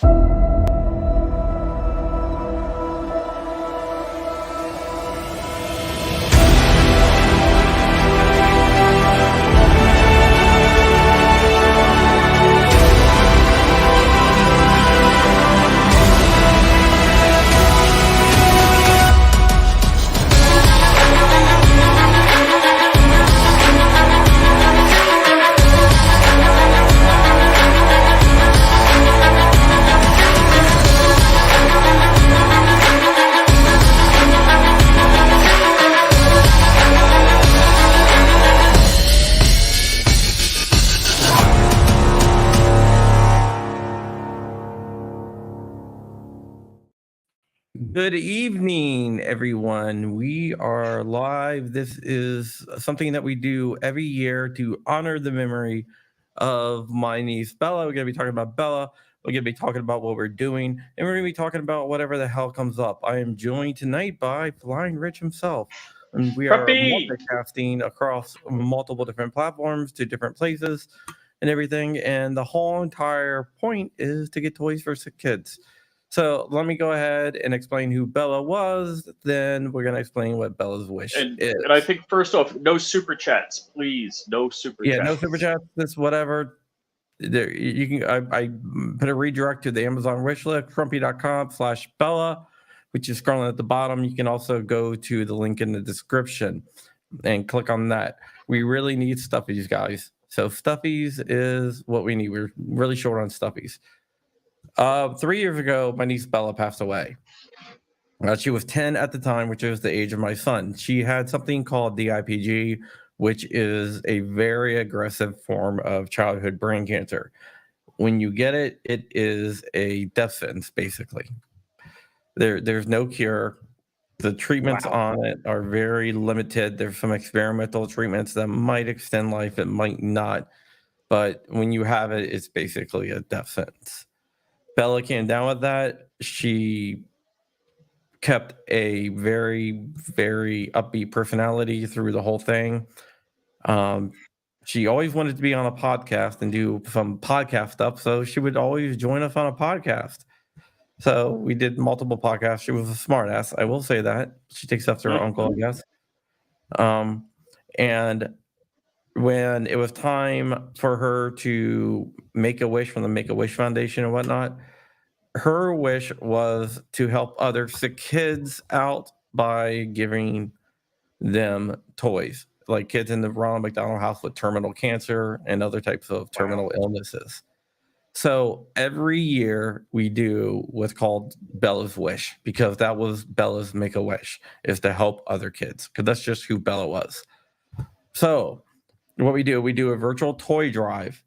Good evening, everyone. We are live. This is something that we do every year to honor the memory of my niece, Bella. We're going to be talking about Bella. We're going to be talking about what we're doing, and we're going to be talking about whatever the hell comes up. I am joined tonight by Flying Rich himself, and we are Preppy! multicasting across multiple different platforms to different places and everything. And the whole entire point is to get toys for sick kids. So let me go ahead and explain who Bella was. Then we're going to explain what Bella's wish is. And I think first off, no super chats, please. No super chats. Yeah, no super chats. This whatever. There you can. I put a redirect to the Amazon wish list, Crumpy.com/Bella, which is scrolling at the bottom. You can also go to the link in the description and click on that. We really need stuffies, guys. So stuffies is what we need. We're really short on stuffies. 3 years ago, my niece Bella passed away. She was 10 at the time, which is the age of my son. She had something called DIPG, which is a very aggressive form of childhood brain cancer. When you get it, it is a death sentence, basically. There's no cure. The treatments on it are very limited. There's some experimental treatments that might extend life, it might not. But when you have it, it's basically a death sentence. Bella came down with that. She kept a very, very upbeat personality through the whole thing. She always wanted to be on a podcast and do some podcast stuff, so she would always join us on a podcast. So we did multiple podcasts. She was a smartass, I will say that. She takes after her uncle, I guess. And when it was time for her to make a wish from the Make-A-Wish Foundation and whatnot, her wish was to help other sick kids out by giving them toys, like kids in the Ronald McDonald House with terminal cancer and other types of terminal illnesses. So every year we do what's called Bella's Wish, because that was Bella's Make-A-Wish, is to help other kids, because that's just who Bella was. So what we do a virtual toy drive,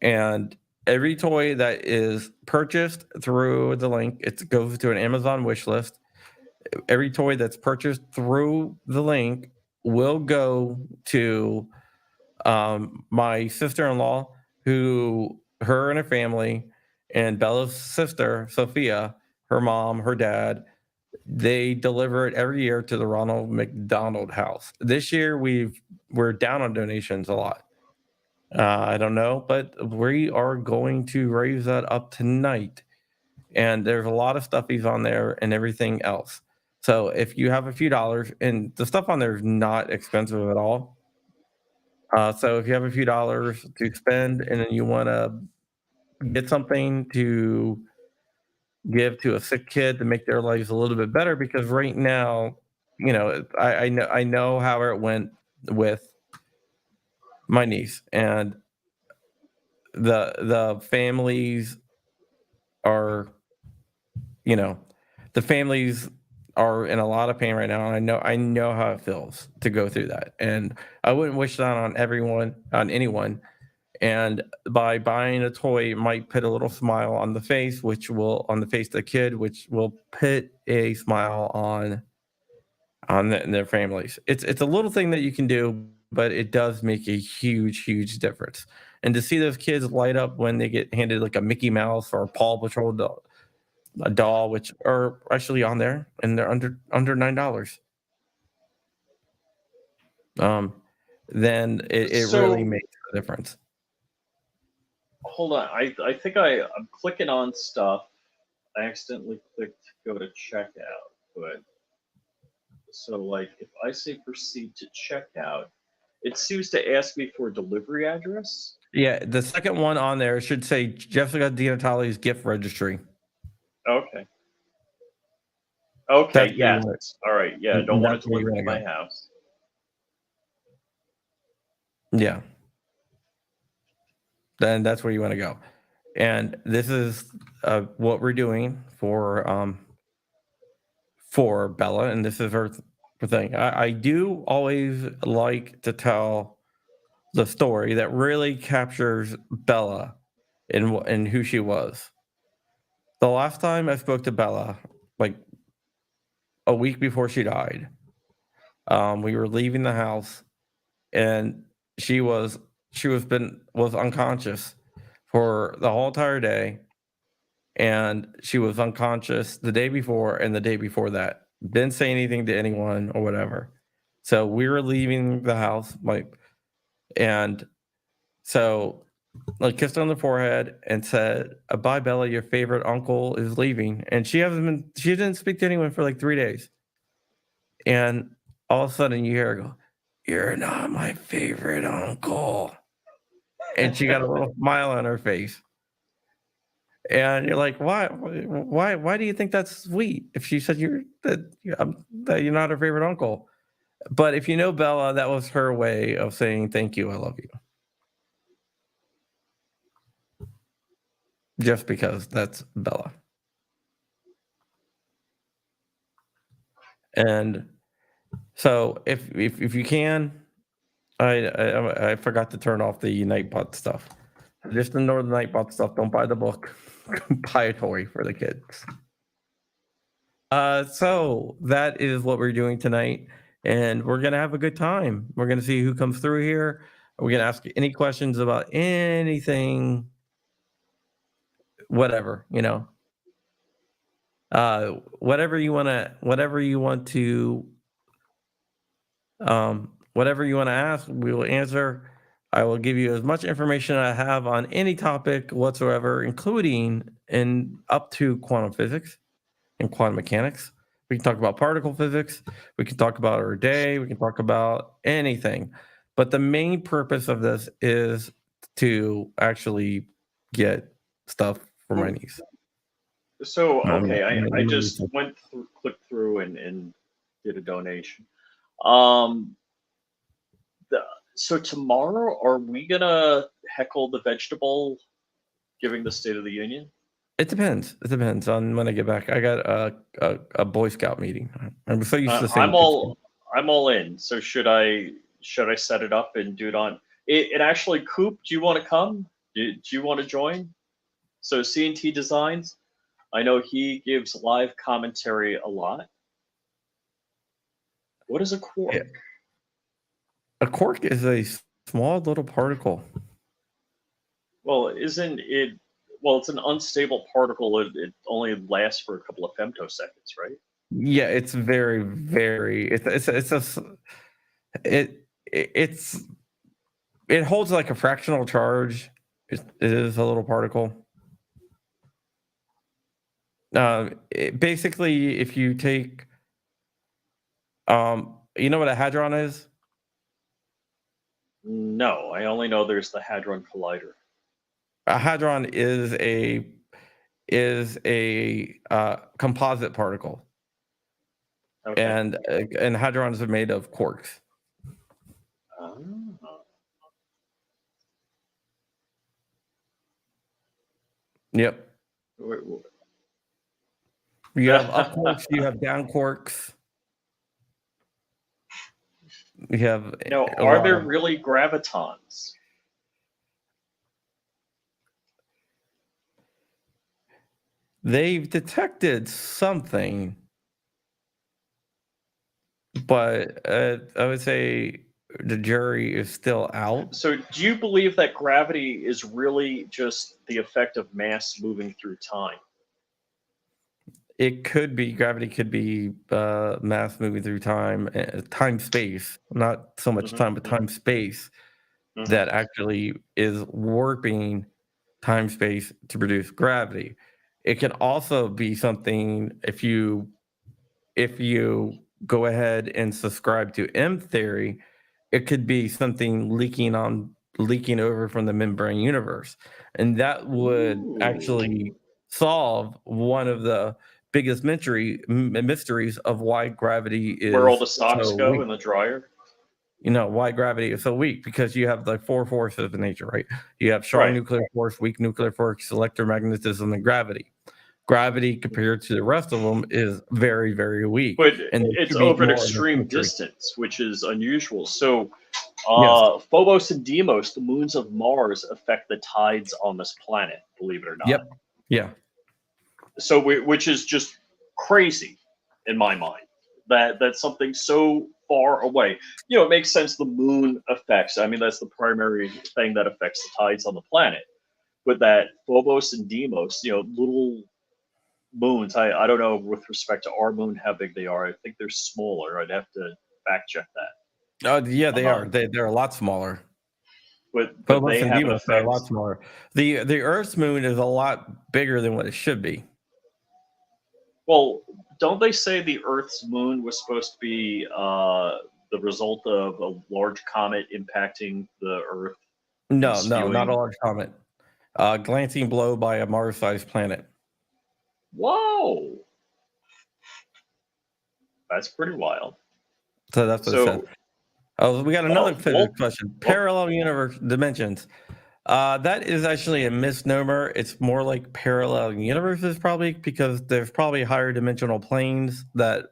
and every toy that is purchased through the link, it goes to an Amazon wish list. Every toy that's purchased through the link will go to my sister-in-law, who her and her family, and Bella's sister, Sophia, her mom, her dad, they deliver it every year to the Ronald McDonald House. This year we're down on donations a lot. I don't know, but we are going to raise that up tonight. And there's a lot of stuffies on there and everything else. So if you have a few dollars, and the stuff on there is not expensive at all. So if you have a few dollars to spend and then you want to get something to give to a sick kid to make their lives a little bit better, because right now, I know how it went with my niece, and the families are, the families are in a lot of pain right now, and I know how it feels to go through that, and I wouldn't wish that on anyone. And by buying a toy, it might put a little smile on the face, on the face of the kid, which will put a smile on their families. It's a little thing that you can do, but it does make a huge difference. And to see those kids light up when they get handed like a Mickey Mouse or a Paw Patrol doll, which are actually on there, and they're under $9. Then it really makes a difference. Hold on, I think I'm clicking on stuff, I accidentally clicked go to checkout, but so like if I say proceed to checkout, it seems to ask me for a delivery address. Yeah, the second one on there should say Jessica DiNatale's gift registry. Okay. Okay, That's where you yes. want All right, yeah, it. don't want it That's where you delivered to want to my go. house. Yeah. Then that's where you want to go. And this is what we're doing for Bella, and this is her thing. I do always like to tell the story that really captures Bella and who she was. The last time I spoke to Bella, like a week before she died, we were leaving the house, and she was unconscious for the whole entire day, and she was unconscious the day before and the day before that. Didn't say anything to anyone or whatever. So we were leaving the house, and so like kissed her on the forehead and said, "Bye, Bella. Your favorite uncle is leaving." And she didn't speak to anyone for like 3 days. And all of a sudden you hear her go, "You're not my favorite uncle." And she got a little smile on her face. And you're like, why do you think that's sweet? If she said that you're not her favorite uncle. But if you know Bella, that was her way of saying thank you, I love you. Just because that's Bella. And so if you can, I forgot to turn off the Nightbot stuff. Just ignore the Nightbot stuff. Don't buy the book. Buy a toy for the kids. So that is what we're doing tonight, and we're gonna have a good time. We're gonna see who comes through here. We're gonna ask any questions about anything, whatever, whatever you want to ask, we will answer. I will give you as much information I have on any topic whatsoever, including and up to quantum physics and quantum mechanics. We can talk about particle physics. We can talk about our day. We can talk about anything. But the main purpose of this is to actually get stuff for my niece. So okay, I My just niece. clicked through and did a donation. So tomorrow, are we gonna heckle the vegetable giving the State of the Union? It depends. It depends on when I get back. I got a Boy Scout meeting. I'm so used to saying I'm all in. So should I set it up and do it on it? And actually, Coop, do you want to come? Do you want to join? So C&T Designs, I know he gives live commentary a lot. What is a quark? Yeah. A quark is a small little particle. Well, isn't it? Well, it's an unstable particle. It only lasts for a couple of femtoseconds, right? Yeah, it's very, very. It's it holds like a fractional charge. It is a little particle. Basically, if you take, you know what a hadron is? No, I only know there's the Hadron Collider. A hadron is a composite particle, Okay. and hadrons are made of quarks. Oh. Yep. You have up quarks, you have down quarks. You have Now, are there really gravitons? They've detected something, but I would say the jury is still out. So, do you believe that gravity is really just the effect of mass moving through time? It could be gravity, could be mass moving through time, time space, not so much time, but time space that actually is warping time space to produce gravity. It can also be something if you go ahead and subscribe to M theory, it could be something leaking over from the membrane universe, and that would actually Ooh. solve one of the biggest mysteries of why gravity Where all is the socks so go weak. in the dryer? Why gravity is so weak, because you have the four forces of nature, right? You have strong Right. nuclear force, weak nuclear force, electromagnetism, and gravity. Gravity compared to the rest of them is very, very weak, But and there it's should be over an more of the extreme symmetry. distance, which is unusual. So, Yes. Phobos and Deimos, the moons of Mars, affect the tides on this planet, believe it or not. Yep. Yeah. So, which is just crazy in my mind. That's something so far away. It makes sense. The moon affects. I mean, that's the primary thing that affects the tides on the planet. But that Phobos and Deimos, little moons. I don't know with respect to our moon how big they are. I think they're smaller. I'd have to fact check that. Yeah, they Uh, are. They're a lot smaller. but Phobos they and have an Deimos are a effect. lot smaller. The Earth's moon is a lot bigger than what it should be. Well, don't they say the Earth's moon was supposed to be the result of a large comet impacting the Earth and No, not a spewing? large comet. Glancing blow by a Mars-sized planet. Whoa, that's pretty wild. So that's what it says. So, Oh, we got another well, physics question. well, Parallel universe dimensions. That is actually a misnomer. It's more like parallel universes, probably, because there's probably higher dimensional planes that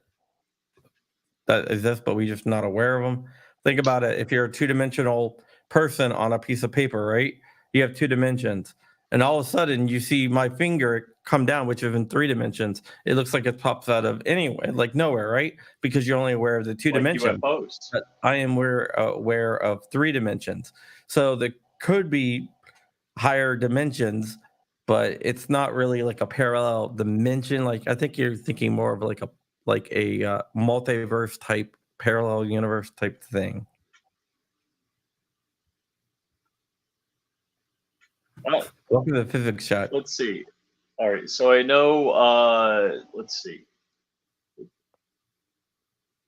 exist, but we're just not aware of them. Think about it. If you're a two-dimensional person on a piece of paper, right? You have two dimensions, and all of a sudden you see my finger come down, which is in three dimensions. It looks like it pops out of anywhere, like nowhere, right? Because you're only aware of the two like dimensions. UFOs. But I am aware of three dimensions. So there could be higher dimensions, but it's not really like a parallel dimension. Like, I think you're thinking more of like a multiverse type parallel universe type thing. Oh, Welcome to the physics chat. let's see. All right, so I know. Let's see.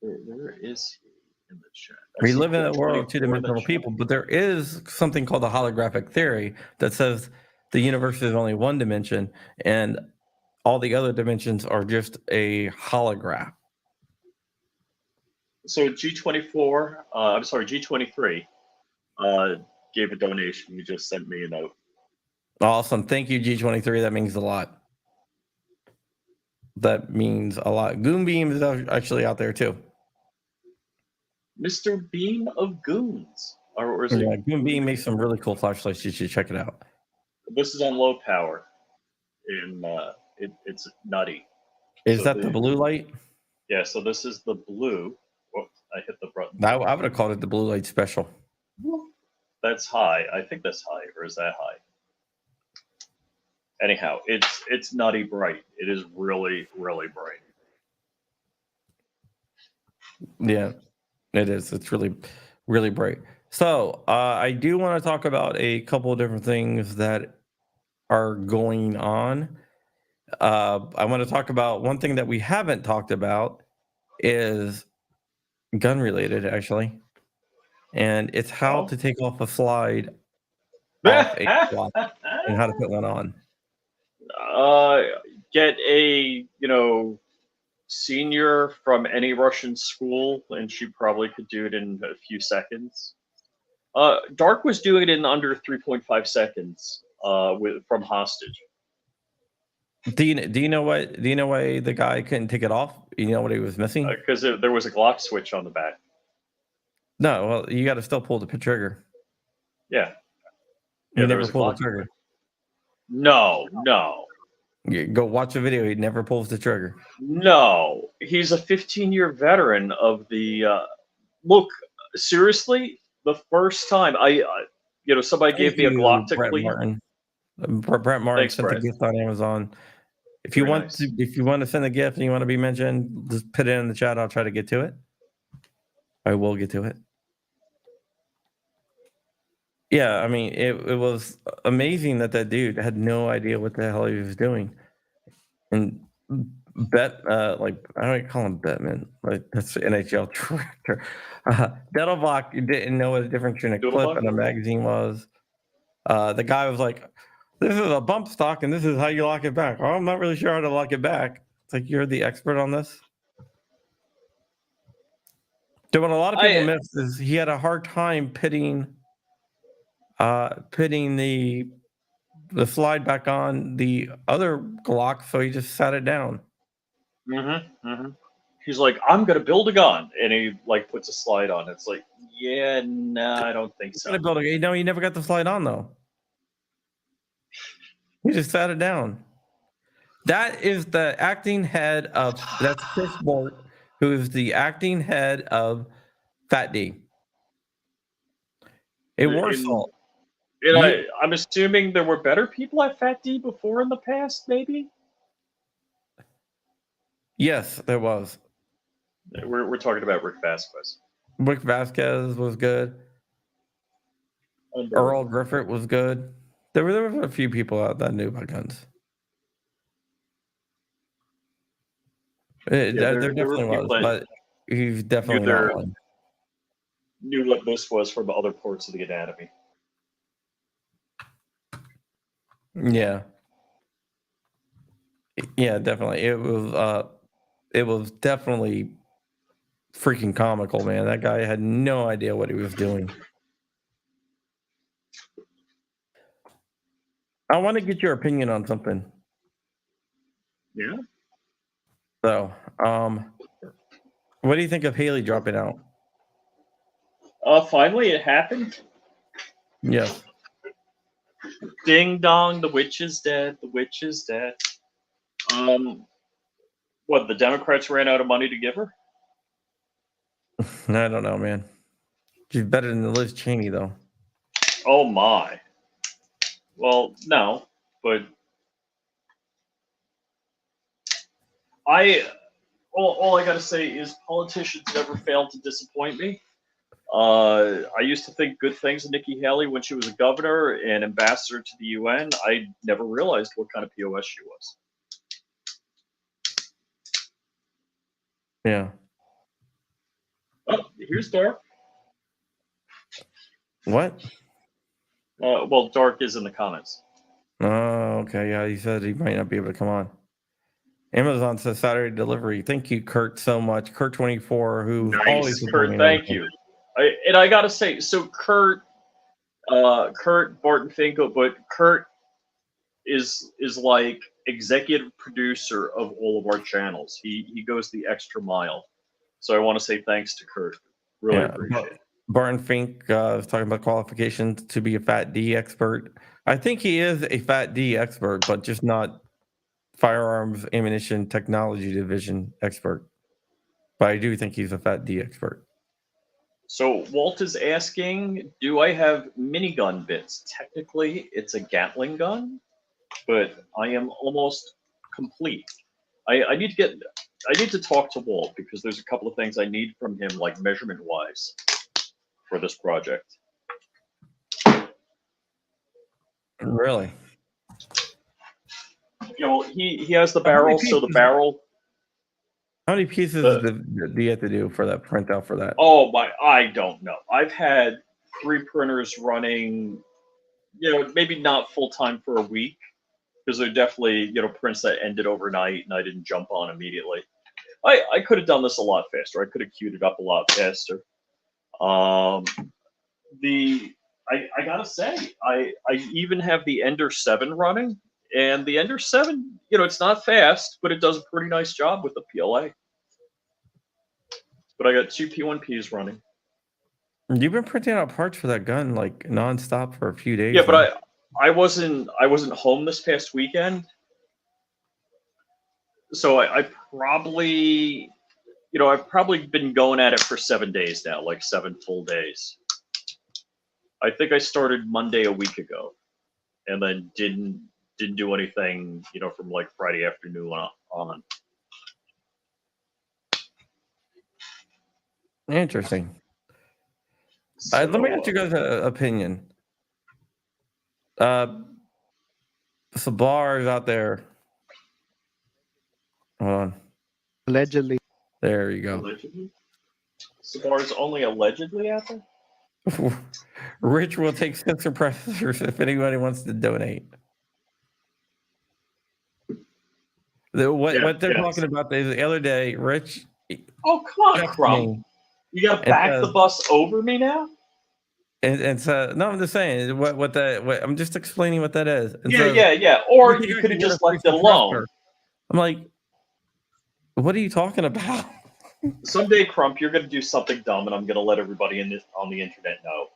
Where is he in the chat? I We see live in Coop a world of 24 in the two-dimensional chat. people, but there is something called the holographic theory that says the universe is only one dimension and all the other dimensions are just a holograph. So G24, I'm sorry, G23 gave a donation. You just sent me a note. Awesome. Thank you, G23. That means a lot. That means a lot. Goonbeam is actually out there too. Mr. Beam of Goons. Or is it? Yeah, Goonbeam makes some really cool flashlights. You should check it out. This is on low power. It's nutty. Is So that the blue light? yeah, so this is the blue. Whoops, I hit the button. I would have called it the blue light special. That's high. I think that's high, or is that high? Anyhow, it's nutty bright. It is really, really bright. Yeah, it is. It's really, really bright. So I do want to talk about a couple of different things that are going on. I want to talk about one thing that we haven't talked about is gun related, actually, and it's how Oh. to take off a slide off a Glock and how to put one on. Get a senior from any Russian school, and she probably could do it in a few seconds. Dark was doing it in under 3.5 seconds from hostage. Do you know why the guy couldn't take it off? You know what he was missing? Because there was a Glock switch on the back. No, well, you got to still pull the trigger. Yeah. He There never was a pulled Glock. the trigger. No. Go watch the video. He never pulls the trigger. No. He's a 15-year veteran of the. Look, seriously, the first time somebody gave Thank me a you, Glock to Brett clean. Martin. Brett Martin Thanks, sent the Brett. gift on Amazon. If Very you want nice. to send a gift and you want to be mentioned, just put it in the chat. I'll try to get to it. I will get to it. Yeah, I mean, it was amazing that dude had no idea what the hell he was doing. And like I don't call him Bettman, like that's the NHL director. Dettelbach didn't know what the difference between a clip Doodlebug? and a magazine was. The guy was like, "This is a bump stock, and this is how you lock it back." Oh, I'm not really sure how to lock it back. It's like you're the expert on this. So what a lot of people I miss is he had a hard time pitting the slide back on the other Glock, so he just sat it down. He's like, I'm gonna build a gun, and he like puts a slide on. It's like, yeah, nah, I don't think so. He never got the slide on though. He just sat it down. That is the acting head of that's Chris Bort, who is the acting head of Fat D. A Warsaw. And I'm assuming there were better people at Fat D before in the past, maybe? Yes, there was. We're talking about Rick Vasquez. Rick Vasquez was good. Earl Griffith was good. There were a few people out that knew about guns. There definitely was, but he's definitely not one. Knew what this was from other parts of the anatomy. Yeah. Yeah, definitely. It was definitely freaking comical, man. That guy had no idea what he was doing. I want to get your opinion on something. Yeah. So, what do you think of Haley dropping out? Finally, it happened. Yes. Ding dong, the witch is dead. The witch is dead. What, the Democrats ran out of money to give her? I don't know, man. She's better than Liz Cheney, though. Oh my. Well, no, but all I gotta say is politicians never fail to disappoint me. I used to think good things of Nikki Haley when she was a governor and ambassador to the UN. I never realized what kind of POS she was. Yeah. Oh, here's Dark. What? Well, Dark is in the comments. Oh, okay. Yeah, he said he might not be able to come on. Amazon says Saturday delivery. Thank you, Kurt, so much. Kurt24, who always Kurt, thank you. I gotta say, so Kurt Barton Finkel, but Kurt is like executive producer of all of our channels. He goes the extra mile. So I want to say thanks to Kurt. Really appreciate it. Barton Fink was talking about qualifications to be a Fat D expert. I think he is a Fat D expert, but just not firearms ammunition technology division expert. But I do think he's a Fat D expert. So Walt is asking, do I have minigun bits? Technically, it's a Gatling gun, but I am almost complete. I need to talk to Walt because there's a couple of things I need from him, like measurement wise, for this project. Really? You know, he has the barrel, so the barrel. How many pieces do you have to do for that printout for that? Oh my, I don't know. I've had 3 printers running, maybe not full time for a week, because they're definitely, prints that ended overnight and I didn't jump on immediately. I could have done this a lot faster. I could have queued it up a lot faster. I gotta say, I even have the Ender 7 running, and the Ender 7, it's not fast, but it does a pretty nice job with the PLA. But I got 2 P1Ps running. You've been printing out parts for that gun like nonstop for a few days. Yeah, but I wasn't home this past weekend, so I probably, I've probably been going at it for 7 days now, like 7 full days. I think I started Monday a week ago, and then didn't do anything, from like Friday afternoon on. Interesting. So, Let me ask you guys an opinion. Sabars out there Hold on. Allegedly. There you go. Allegedly? Sabar's only allegedly out there? Rich will take sensor processors if anybody wants to donate. What they're talking about is the other day, Rich. Oh, come on, texted Crumb. me You got to and back the bus over me now? and so no, I'm just saying what I'm just explaining what that is. And so, Yeah. Or think you I could can have get just a left it free alone. compressor? I'm like, what are you talking about? Someday, Crump, you're going to do something dumb, and I'm going to let everybody on the internet know.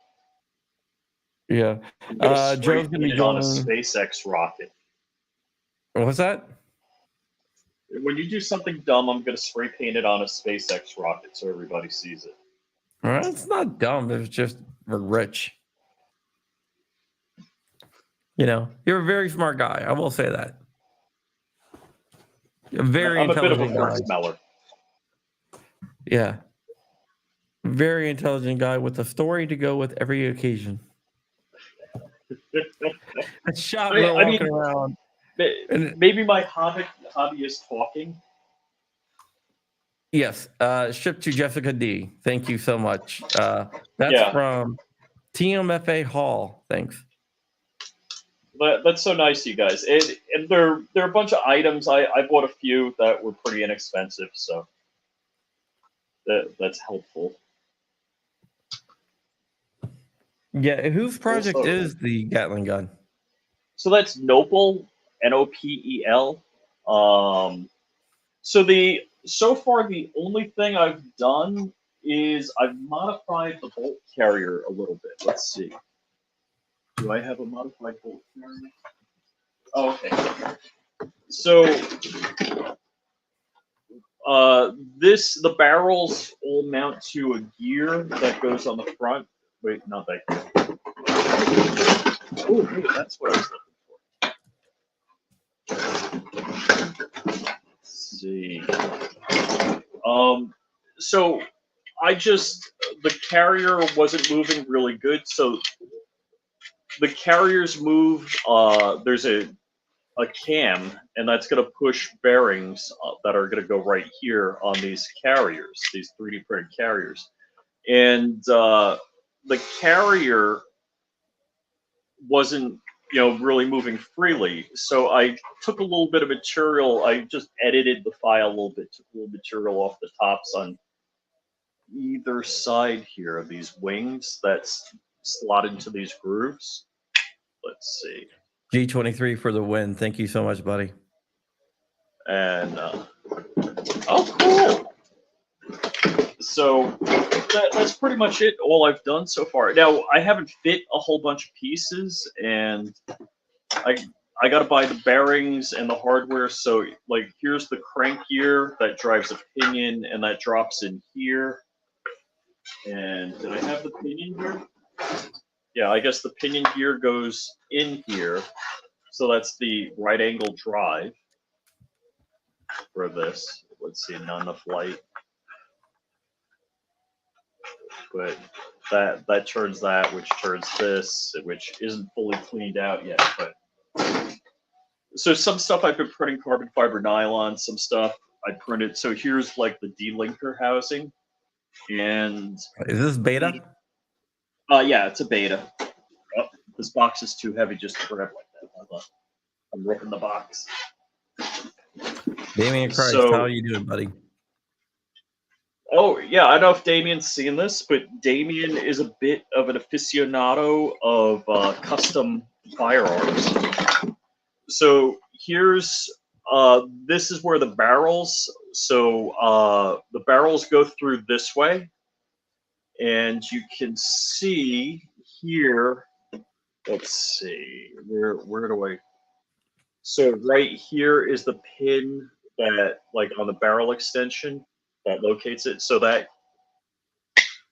Yeah. I'm going to spray Joe's gonna be paint it on a joining. SpaceX rocket. What was that? When you do something dumb, I'm going to spray paint it on a SpaceX rocket so everybody sees it. All right, it's not dumb. It's just we're rich. You know, you're a very smart guy. I will say that. You're a very I'm a bit of a intelligent word guy. smeller. Yeah. Very intelligent guy with a story to go with every occasion. A shot we're I walking mean, around. And maybe my hobby is talking. yes, ship to Jessica D. Thank you so much. That's Yeah. from TMFA Hall. Thanks. That's so nice, you guys. And there are a bunch of items. I bought a few that were pretty inexpensive, so that's helpful. Yeah, whose project Also- is the Gatling gun? So that's Nopel, Nopel. So far the only thing I've done is I've modified the bolt carrier a little bit. Let's see. Do I have a modified bolt carrier? Oh, okay. So the barrels all mount to a gear that goes on the front. Wait, not that gear. Oh, wait, that's what I was looking for. Let's see. So the carrier wasn't moving really good, so the carrier's moved. There's a cam, and that's going to push bearings that are going to go right here on these carriers, these 3D printed carriers. And the carrier wasn't, really moving freely. So I took a little bit of material. I just edited the file a little bit, took a little material off the tops on either side here of these wings that slot into these grooves. Let's see. G23 for the win. Thank you so much, buddy. And oh, cool. So that's pretty much it. All I've done so far. Now I haven't fit a whole bunch of pieces, and I got to buy the bearings and the hardware. So like, here's the crank gear that drives a pinion, and that drops in here. And did I have the pinion here? Yeah, I guess the pinion gear goes in here. So that's the right angle drive for this. Let's see, not enough light. But that turns that, which turns this, which isn't fully cleaned out yet. But so some stuff I've been printing carbon fiber nylon, some stuff I printed. So here's like the delinker housing. And is this beta? Yeah, it's a beta. Oh, this box is too heavy just to grab like that. Hold on. I'm ripping the box. Damien Christ, So- how are you doing, buddy? Oh, yeah, I don't know if Damien's seen this, but Damien is a bit of an aficionado of custom firearms. So here's, this is where the barrels, the barrels go through this way. And you can see here, let's see, where do I, so right here is the pin that, like on the barrel extension, that locates it, so that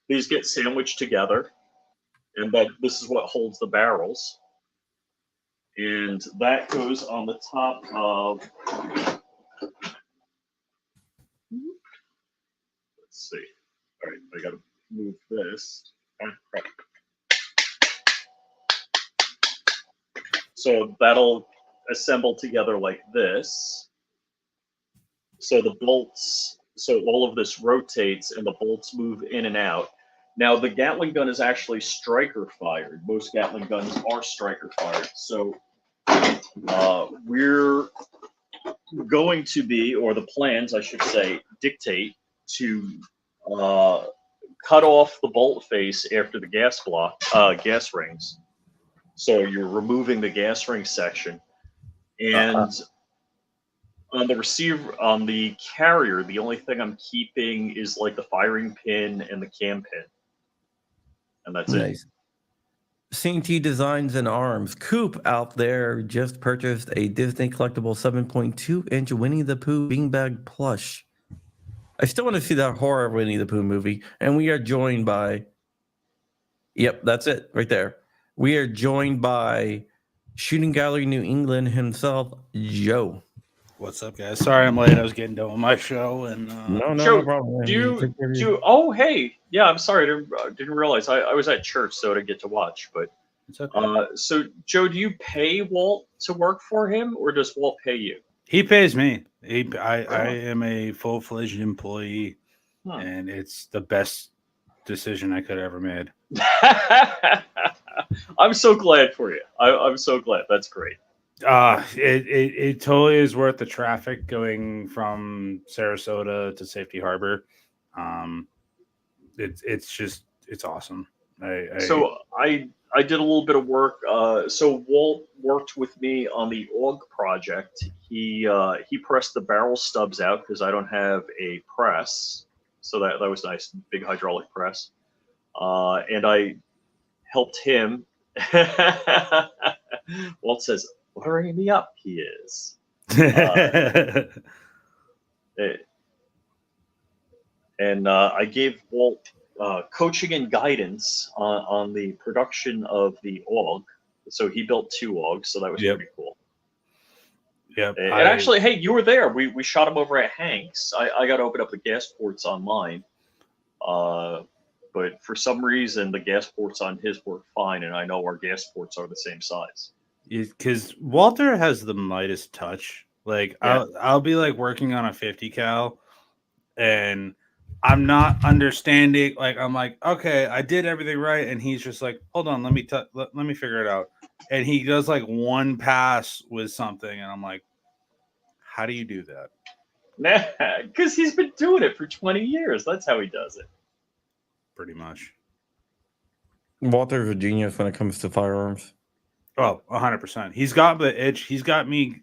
these get sandwiched together, and that this is what holds the barrels, and that goes on the top of. Let's see. All right, I gotta move this. So that'll assemble together like this. So the bolts, so all of this rotates and the bolts move in and out. Now the Gatling gun is actually striker fired. Most Gatling guns are striker fired. So we're going to be, or the plans, I should say, dictate to cut off the bolt face after the gas rings. So you're removing the gas ring section, and on the receiver, on the carrier, the only thing I'm keeping is like the firing pin and the cam pin, and that's it. Nice. C&T Designs and Arms. Coop out there just purchased a Disney collectible 7.2-inch Winnie the Pooh beanbag plush. I still want to see that horror Winnie the Pooh movie. And we are joined by, yep, that's it right there. We are joined by Shooting Gallery New England himself, Joe. What's up, guys? Sorry I'm late. I was getting done with my show. And No Joe, problem. do you, oh, hey, yeah, I'm sorry. I didn't realize. I was at church, so I didn't get to watch. But it's okay. so, Joe, do you pay Walt to work for him, or does Walt pay you? He pays me. I am a full-fledged employee, Huh. and it's the best decision I could have ever made. I'm so glad for you. I'm so glad. That's great. It totally is worth the traffic going from Sarasota to Safety Harbor. It's awesome. So I did a little bit of work. So Walt worked with me on the AUG project. He pressed the barrel stubs out because I don't have a press. So that was nice, big hydraulic press. And I helped him. Walt says, "Wiring me up." He is. And I gave Walt coaching and guidance on the production of the AUG. So he built 2 AUGs, so that was pretty cool. Yeah. And actually, hey, you were there. We shot him over at Hanks. I got to open up the gas ports on mine. But for some reason, the gas ports on his work fine, and I know our gas ports are the same size. Because Walter has the Midas touch. Like, Yeah. I'll be like working on a 50 cal, and I'm not understanding. Like, I'm like, okay, I did everything right, and he's just like, hold on, let me figure it out. And he does like one pass with something, and I'm like, how do you do that? Nah, because he's been doing it for 20 years. That's how he does it. Pretty much. Walter's a genius when it comes to firearms. Oh, 100%. He's got the itch. He's got me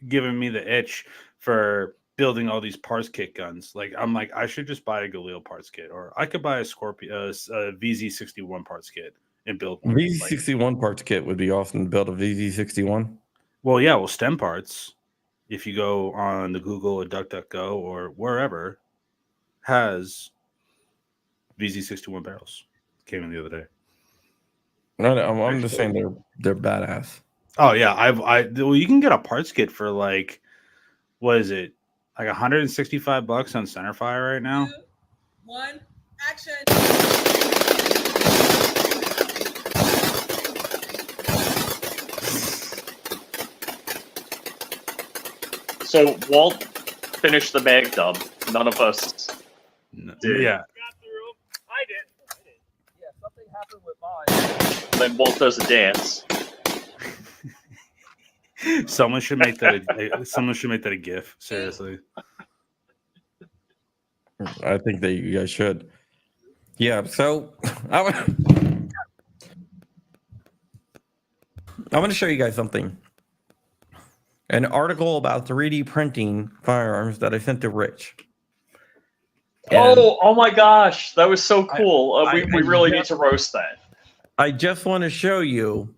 giving me the itch for building all these parts kit guns. Like, I'm like, I should just buy a Galil parts kit, or I could buy a Scorpio, a VZ61 parts kit and build one. VZ61 parts kit would be awesome to build a VZ61. Well, yeah, well, STEM parts, if you go on the Google or DuckDuckGo or wherever, has VZ61 barrels. Came in the other day. No, I'm just saying they're badass. Oh yeah, well, you can get a parts kit for like, what is it, like $165 on Centerfire right now. 2, 1, action. So Walt finished the mag dub. None of us did. Yeah. I did. Yeah, something happened with mine. Then Walt does a dance. Someone should make that a GIF. Seriously. I think that you guys should. Yeah, so I want to show you guys something. An article about 3D printing firearms that I sent to Rich. And Oh my gosh, that was so cool. We really need to roast that. I just want to show you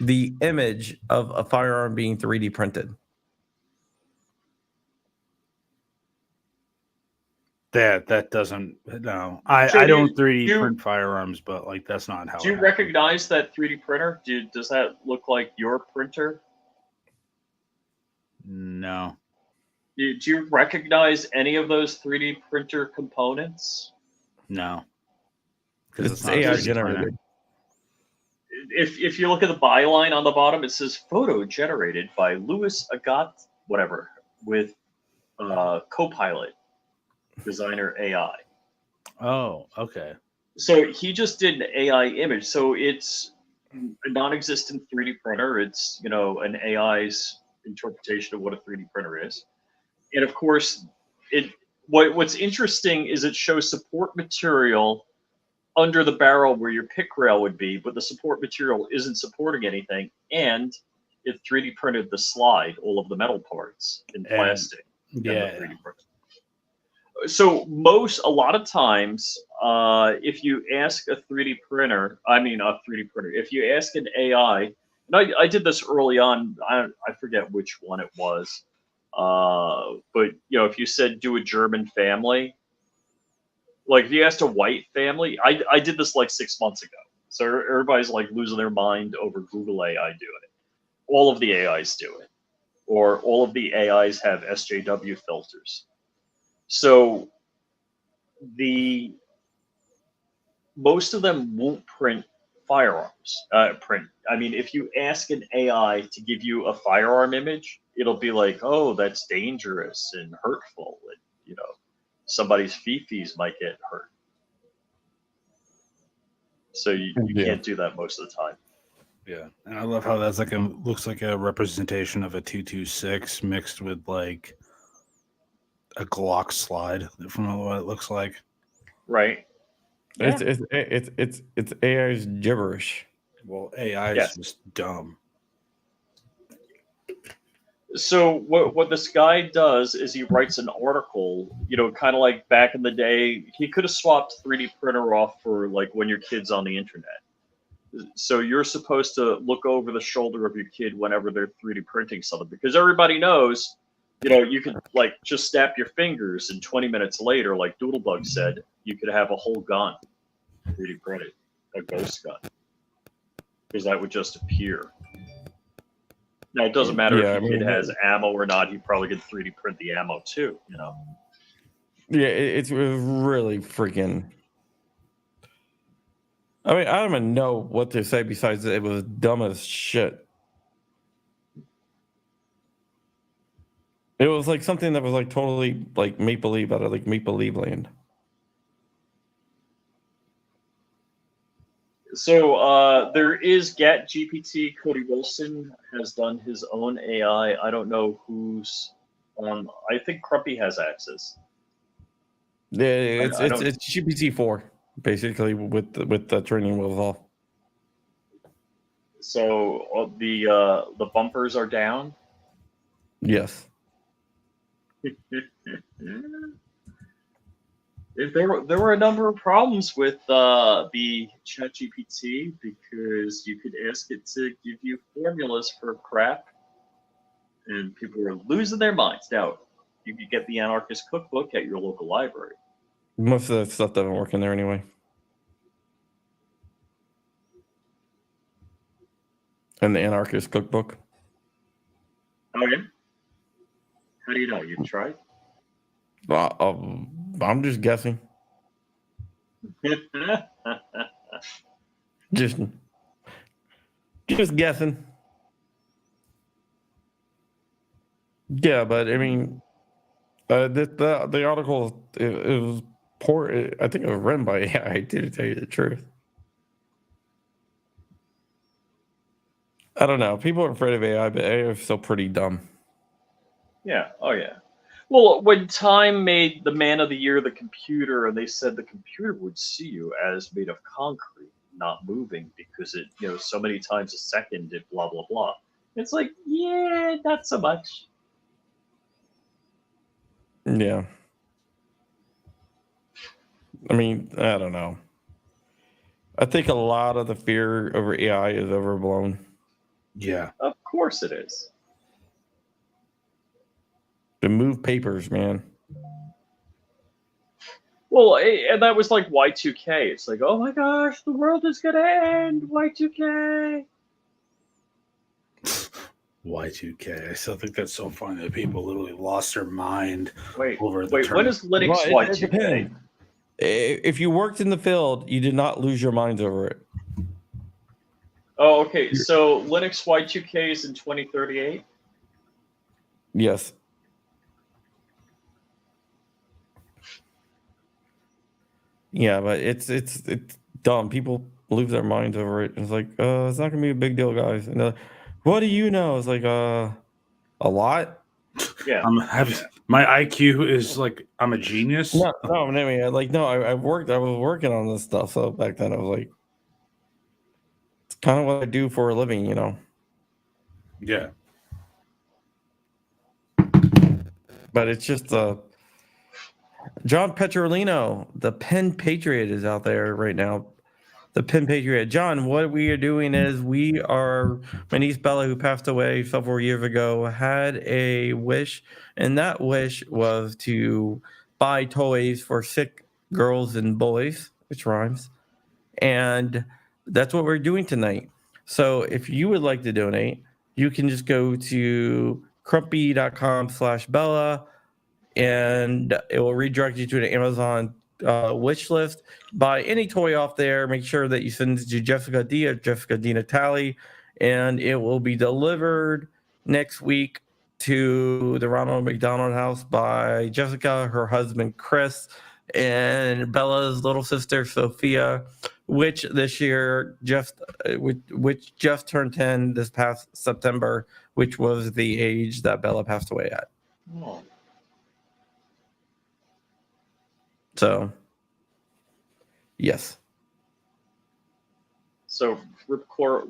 the image of a firearm being 3D printed. That doesn't, no. So I don't 3D print firearms, but like that's not how. Do you recognize that 3D printer? Does that look like your printer? No. Do you recognize any of those 3D printer components? No. It's AI generated. If you look at the byline on the bottom, it says photo generated by Louis Agat, whatever, with Copilot Designer AI. Oh, okay. So he just did an AI image. So it's a non-existent 3D printer. It's an AI's interpretation of what a 3D printer is. And of course, what's interesting is it shows support material under the barrel where your pick rail would be, but the support material isn't supporting anything, and it 3D printed the slide, all of the metal parts in And- plastic. And the Yeah. 3D print. So a lot of times, if you ask a 3D printer, if you ask an AI, and I did this early on, I forget which one it was, but if you said do a German family, like if you asked a white family, I did this like 6 months ago, so everybody's like losing their mind over Google AI doing it. All of the AIs do it, or all of the AIs have SJW filters. So most of them won't print firearms. If you ask an AI to give you a firearm image, it'll be like, oh, that's dangerous and hurtful, and somebody's fifis might get hurt. So you Yeah. can't do that most of the time. Yeah, and I love how that's looks like a representation of a 226 mixed with like a Glock slide from what it looks like. Right. It's AI's gibberish. Well, AI is Yes. just dumb. So what this guy does is he writes an article, kind of like back in the day. He could have swapped 3D printer off for like when your kid's on the internet. So you're supposed to look over the shoulder of your kid whenever they're 3D printing something, because everybody knows, you could like just snap your fingers and 20 minutes later, like Doodlebug said, you could have a whole gun 3D printed, a ghost gun, because that would just appear. Now it doesn't matter Yeah, if your kid has ammo or not. He probably could 3D print the ammo too. Yeah, it's really freaking. I mean, I don't even know what to say besides it was dumb as shit. It was like something that was like totally like make believe out of like make believe land. So there is GAT GPT. Cody Wilson has done his own AI. I don't know who's on. I think Crumpy has access. Yeah, it's I don't- GPT-4 basically with the training wheels off. So the bumpers are down. Yes. There were a number of problems with the ChatGPT, because you could ask it to give you formulas for crap, and people were losing their minds. Now, you could get the Anarchist Cookbook at your local library. Most of that stuff doesn't work in there anyway. And the Anarchist Cookbook. Oh yeah? How do you know? You've tried? I'm just guessing. Just guessing. Yeah, but I mean, the article it was poor. I think it was written by AI. To tell you the truth, I don't know. People are afraid of AI, but AI is still pretty dumb. Yeah. Oh yeah. Well, when Time made the Man of the Year the computer, and they said the computer would see you as made of concrete, not moving, because it, so many times a second it blah blah blah. It's like, yeah, not so much. Yeah. I mean, I don't know. I think a lot of the fear over AI is overblown. Yeah. Of course it is. To move papers, man. Well, and that was like Y2K. It's like, oh my gosh, the world is gonna end. Y2K. Y2K. I still think that's so funny that people literally lost their mind over the Wait. term. When is Linux Well, it Y2K? depends. If you worked in the field, you did not lose your minds over it. Oh, okay. So Linux Y2K is in 2038. Yes. Yeah, but it's dumb. People lose their minds over it. It's like, it's not gonna be a big deal, guys. And they're like, what do you know? It's like, a lot. Yeah. My IQ is like I'm a genius. No, I mean, like, no, I was working on this stuff. So back then, I was like, it's kind of what I do for a living, you know. Yeah. But it's just John Petrolino, the Penn Patriot, is out there right now. The Penn Patriot. John, what we are doing is my niece Bella, who passed away several years ago, had a wish, and that wish was to buy toys for sick girls and boys, which rhymes. And that's what we're doing tonight. So if you would like to donate, you can just go to crumpy.com/Bella, and it will redirect you to the Amazon wish list. Buy any toy off there. Make sure that you send it to Jessica D at Jessica D Natali, and it will be delivered next week to the Ronald McDonald House by Jessica, her husband Chris, and Bella's little sister Sophia, which this year which just turned 10 this past September, which was the age that Bella passed away at. Oh. So, yes. So Rip Curl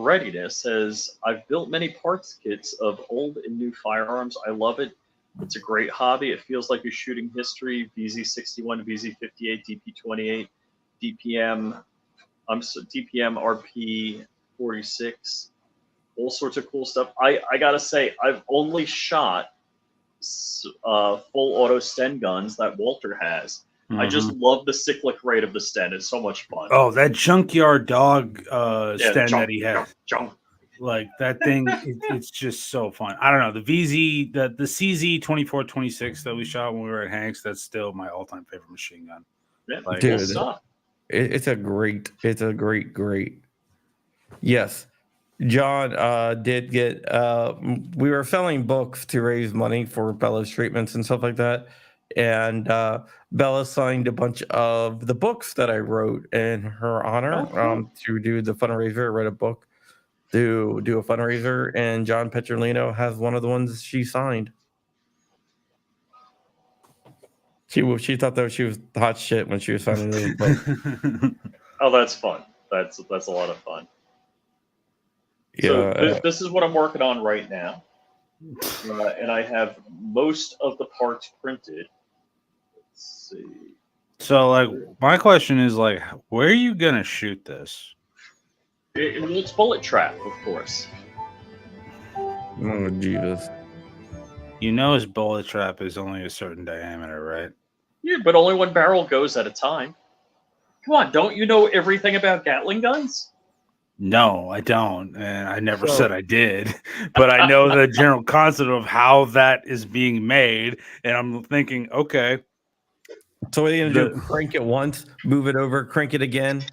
Readiness says, I've built many parts kits of old and new firearms. I love it. It's a great hobby. It feels like you're shooting history. VZ61, VZ58, DP28, DPM, DPM RP46, all sorts of cool stuff. I gotta say, I've only shot full auto Sten guns that Walter has. I just love the cyclic rate of the Sten. It's so much fun. Oh, that junkyard dog Sten that he has. Junk. Like that thing, it's just so fun. I don't know, the VZ, the CZ 2426 that we shot when we were at Hank's, that's still my all-time favorite machine gun. Yeah, Like, cool dude, stuff. it's a great. Yes, John did get. We were selling books to raise money for Bella's treatments and stuff like that, and Bella signed a bunch of the books that I wrote in her honor. To do the fundraiser. I wrote a book to do a fundraiser, and John Petrolino has one of the ones she signed. She thought that she was hot shit when she was signing the book. Oh, that's fun. That's a lot of fun. Yeah, So this is what I'm working on right now, and I have most of the parts printed. Let's see. So, like, my question is, like, where are you gonna shoot this? It's Bullet Trap, of course. oh Jesus. You know, his bullet trap is only a certain diameter, right? Yeah, but only one barrel goes at a time. Come on, don't you know everything about Gatling guns? No, I don't, and I never said I did. But I know the general concept of how that is being made, and I'm thinking, okay. So what are you gonna do? Crank it once, move it over, crank it again.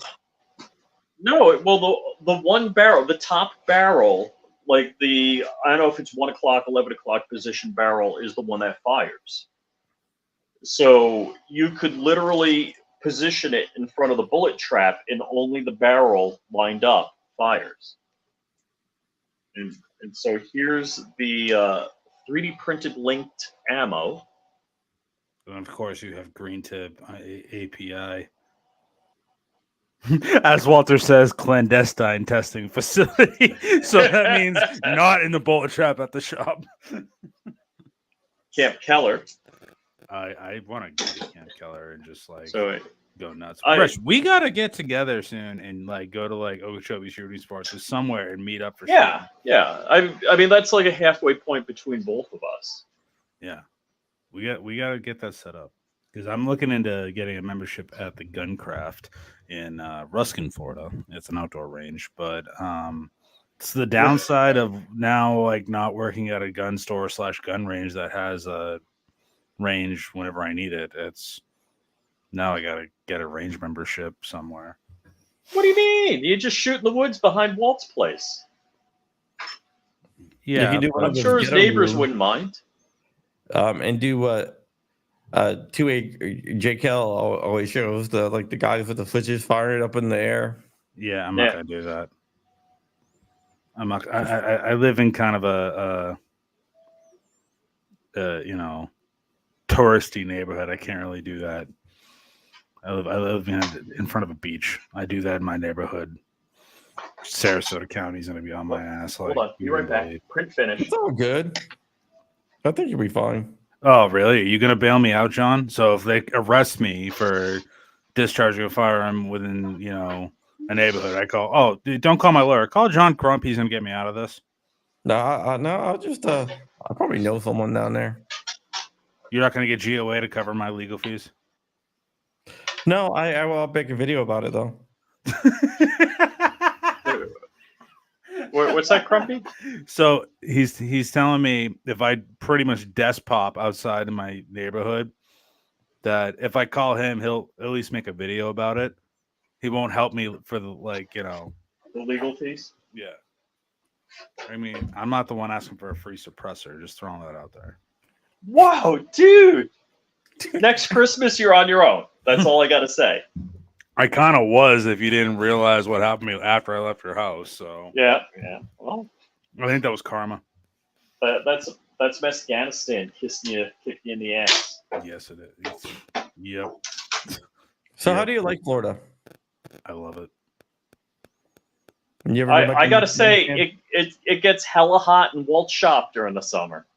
No, well, the one barrel, the top barrel, like I don't know if it's 1 o'clock, 11 o'clock position barrel is the one that fires. So you could literally position it in front of the bullet trap, and only the barrel lined up fires. And so here's the 3D printed linked ammo. And of course, you have green tip API. As Walter says, clandestine testing facility. So that means not in the bullet trap at the shop. Camp Keller. I want to go to Camp Keller and just like go nuts. Fresh, we gotta get together soon and like go to like Okeechobee Shooting Sports or somewhere and meet up for Yeah. I mean that's like a halfway point between both of us. Yeah, we gotta get that set up because I'm looking into getting a membership at the Guncraft in Ruskin, Florida. It's an outdoor range, but it's the downside of now like not working at a gun store / gun range that has a range whenever I need it. It's now I gotta get a range membership somewhere. What do you mean? You just shoot in the woods behind Walt's place. Yeah, You can do one I'm of those sure his ghetto neighbors moves, wouldn't mind. and do what 2A JKL always shows the guys with the switches firing up in the air. Yeah, I'm Yeah. not gonna do that. I'm not. I live in kind of a touristy neighborhood. I can't really do that. I live in front of a beach. I do that in my neighborhood. Sarasota County's gonna be on my ass. Hold on, be right back. Print finish. It's all good. I think you'll be fine. Oh, really? Are you gonna bail me out, John? So if they arrest me for discharging a firearm within, a neighborhood, I call. Oh, dude, don't call my lawyer. Call John Crump. He's gonna get me out of this. No, I'll just I probably know someone down there. You're not gonna get GOA to cover my legal fees. No, I will make a video about it though. What's that, Crumpy? So he's telling me if I pretty much desk pop outside in my neighborhood, that if I call him, he'll at least make a video about it. He won't help me for the The legal fees? Yeah. I mean, I'm not the one asking for a free suppressor. Just throwing that out there. Wow, dude. Next Christmas, you're on your own. That's all I got to say. I kind of was if you didn't realize what happened to me after I left your house. So Yeah. Well, I think that was karma. that's Afghanistan kicking you in the ass. Yes, it is. Yep. So Yeah. how do you like Florida? I love it. You ever go back I to gotta the- say, it gets hella hot in Walt Shop during the summer.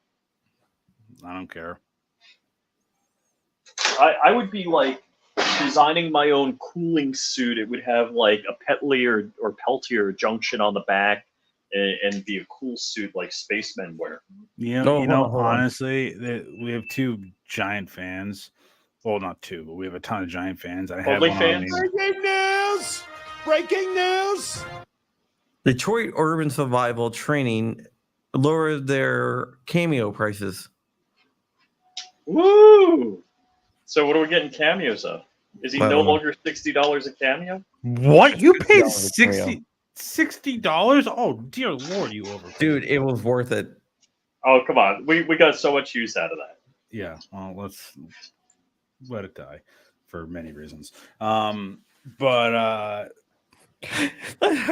I don't care. I would be like designing my own cooling suit. It would have like a Petley or Peltier junction on the back and be a cool suit like spacemen wear. Yeah, No, hold on, hold on. honestly, we have two giant fans. Well, not two, but we have a ton of giant fans. I have Only one fans? on me. Breaking news! Breaking news! Detroit Urban Survival Training lowered their cameo prices. Woo! So what are we getting cameos of? Is he I no don't know. longer $60 a cameo? What? You paid $60 $60? Oh, dear Lord, you over. Dude, it was worth it. Oh, come on. We got so much use out of that. Yeah, well, let's let it die for many reasons. But I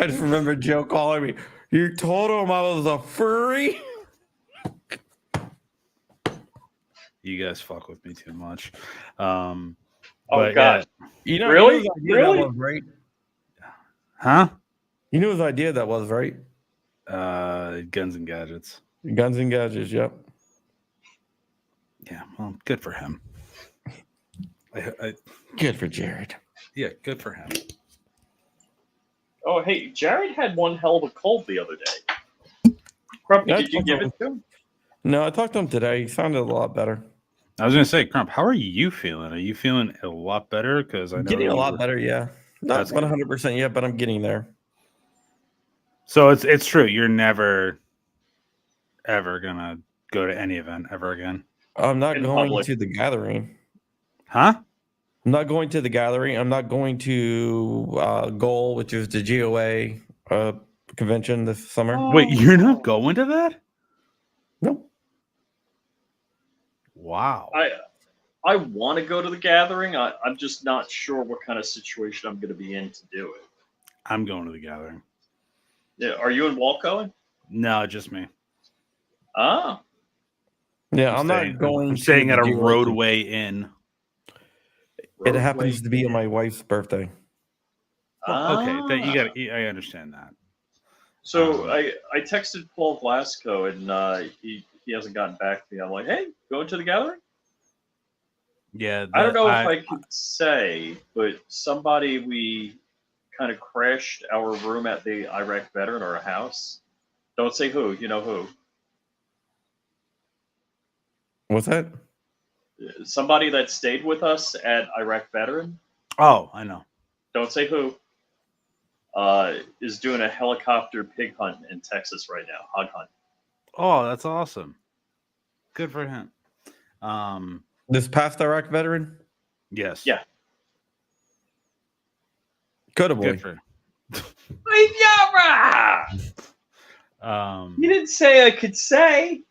just remember Joe calling me. You told him I was a furry? you guys fuck with me too much. Oh, But, gosh. You know, Really? You knew whose idea Really? that was, right? Huh? You knew whose idea that was, right? Guns and Gadgets. Guns and Gadgets, yep. Yeah, well, good for him. Good for Jared. Yeah, good for him. Oh, hey, Jared had one hell of a cold the other day. Crumpy, That's did you give it to him? No, I talked to him today. He sounded a lot better. I was gonna say, Crump, how are you feeling? Are you feeling a lot better? Because I know Getting a you lot were- better, yeah. Not That's good. 100% yet, but I'm getting there. So it's true. You're never ever gonna go to any event ever again, I'm not In going public. to the gathering. huh? I'm not going to the gathering. I'm not going to Goal, which is the GOA convention this summer. Wait, you're not going to that? Nope. Wow. I want to go to the gathering. I'm just not sure what kind of situation I'm going to be in to do it. I'm going to the gathering. Yeah, are you and Walt going? No, just me. Ah, Yeah, I'm staying- not going. I'm staying to at a the GOA. roadway inn. It happens to be on my wife's birthday. Okay, that you Ah. got. I understand that. So I texted Paul Glasgow and he hasn't gotten back to me. I'm like, hey, going to the gathering? Yeah, I don't know if I could say, but somebody we kind of crashed our room at the Iraq veteran or a house. Don't say who. You know who. What's that? Somebody that stayed with us at Iraq veteran. Oh, I know. Don't say who. Is doing a helicopter pig hunt in Texas right now. Hog hunt. Oh, that's awesome. Good for him. This past Iraq veteran? Yes. Yeah. Coulda boy. Good for. You didn't say I could say.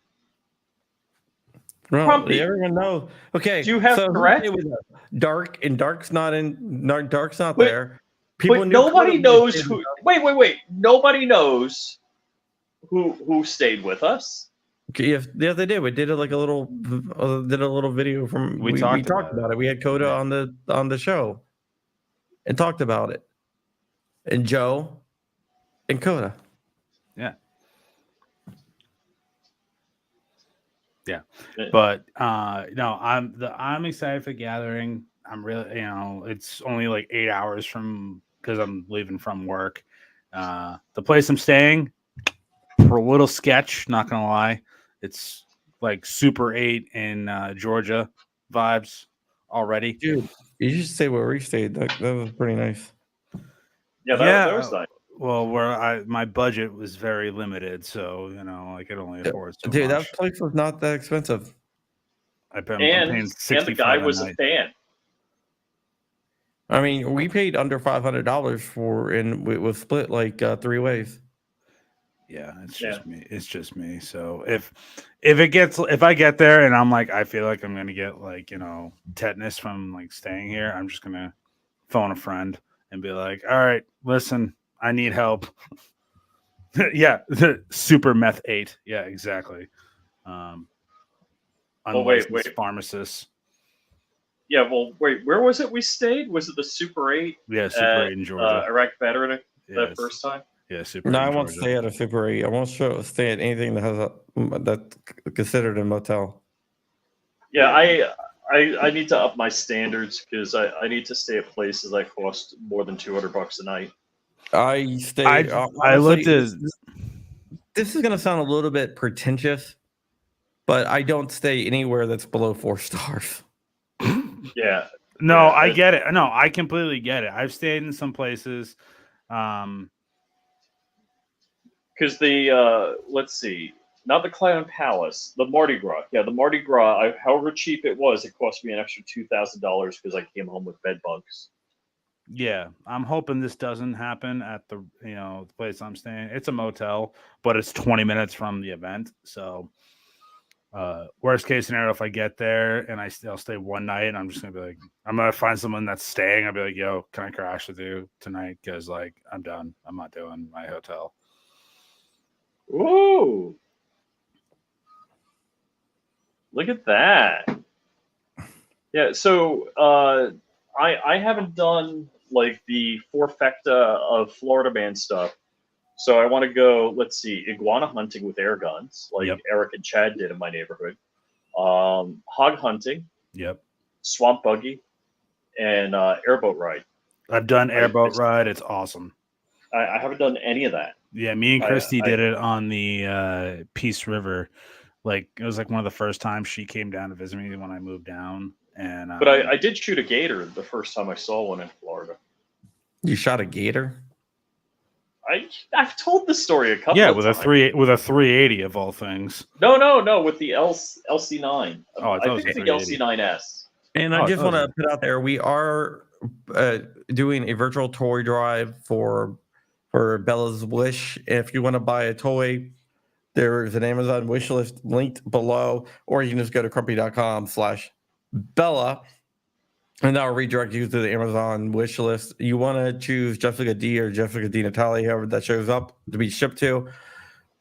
Well, Crumpy. everyone knows. Okay, Do you have so who Tourette? stayed with us? Dark, and Dark's not in. Dark's not But- there. People But knew nobody Coda knows stayed who. with us. Wait. Nobody knows who stayed with us. Yes, yeah, they did. We did did a little video from. We We talked talked about about it. We had Coda Yeah. on the show, and talked about it. And Joe, and Coda. But no, I'm excited for Gathering. I'm really, it's only like 8 hours from because I'm leaving from work. The place I'm staying for a little sketch, not gonna lie, it's like Super 8 in Georgia vibes already. Dude, you should say where we stayed. That was pretty nice. Yeah, that was nice. Well, where my budget was very limited, so I could only afford so Dude, much. that place was not that expensive. I'm paying And the 65 guy a was a night. fan. I mean, we paid under $500 for, and it was split like 3 ways. Yeah, it's Yeah. just me. It's just me. So if I get there and I'm like, I feel like I'm gonna get like tetanus from like staying here, I'm just gonna phone a friend and be like, all right, listen, I need help. Yeah, the super meth 8. Yeah, exactly. wait. Unlicensed pharmacist. Yeah, well, wait, where was it we stayed? Was it the Super 8 Yeah, super 8 in Georgia. Iraq veteran Yeah, that first time? yeah, super. No, 8 I in won't Georgia. stay at a Super 8. I won't stay at anything that has that's considered a motel. Yeah, I need to up my standards because I need to stay at places that cost more than $200 a night. I stay. I looked at. This is going to sound a little bit pretentious, but I don't stay anywhere that's below 4 stars. Yeah, No, Yeah, I get it. No, I completely get it. I've stayed in some places. because let's see, not the Clown Palace, the Mardi Gras. Yeah, the Mardi Gras. However cheap it was, it cost me an extra $2,000 because I came home with bed bugs. Yeah, I'm hoping this doesn't happen at the the place I'm staying. It's a motel, but it's 20 minutes from the event. So, worst case scenario, if I get there and I'll stay one night, I'm just gonna be like, I'm gonna find someone that's staying. I'll be like, yo, can I crash with you tonight? Because like I'm done. I'm not doing my hotel. Ooh, look at that. Yeah, so I haven't done like the Forfecta of Florida Man stuff. So I want to go, let's see, iguana hunting with air guns, like Yep. Eric and Chad did in my neighborhood. Hog hunting, Yep, swamp buggy, and airboat ride. I've done I- airboat ride. It's awesome. I haven't done any of that. Yeah, me and I- Christy I- did it on the Peace River. Like it was like one of the first times she came down to visit me when I moved down. And But I did shoot a gator the first time I saw one in Florida. You shot a gator? I've told this story a couple yeah, of with times. a 380 of all things. No, with the LC9. Oh, I thought it was think a the 380. LC9S. And Oh, I just that was want to put out there, we are doing a virtual toy drive for Bella's Wish. If you want to buy a toy, there is an Amazon wish list linked below, or you can just go to crumpy.com/Bella, and that will redirect you to the Amazon wish list. You want to choose Jessica D or Jessica D Natalie, however that shows up to be shipped to.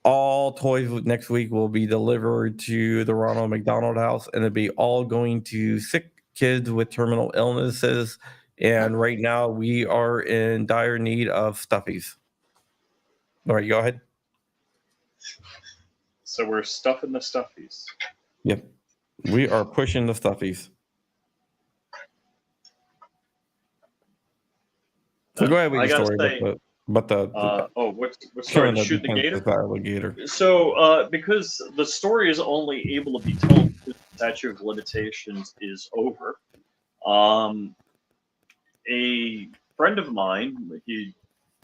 All toys next week will be delivered to the Ronald McDonald House, and it'll be all going to sick kids with terminal illnesses. And right now, we are in dire need of stuffies. All right, go ahead. So we're stuffing the stuffies. Yep, we are pushing the stuffies. So go ahead with I your gotta story say, about the what's killing sorry, the shooting the gator? defenseless alligator. So, because the story is only able to be told because the statute of limitations is over, a friend of mine, he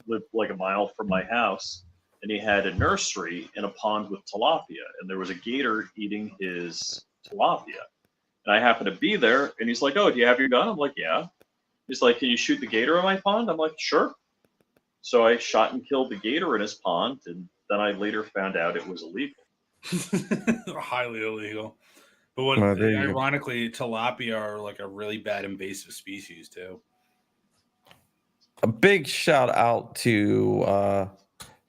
lived like a mile from my house, and he had a nursery in a pond with tilapia, and there was a gator eating his tilapia. And I happened to be there, and he's like, "Oh, do you have your gun?" I'm like, "Yeah." He's like, "Can you shoot the gator in my pond?" I'm like, "Sure." So I shot and killed the gator in his pond, and then I later found out it was illegal. Highly illegal. But what, Well, there you go. ironically, tilapia are like a really bad invasive species too. A big shout out to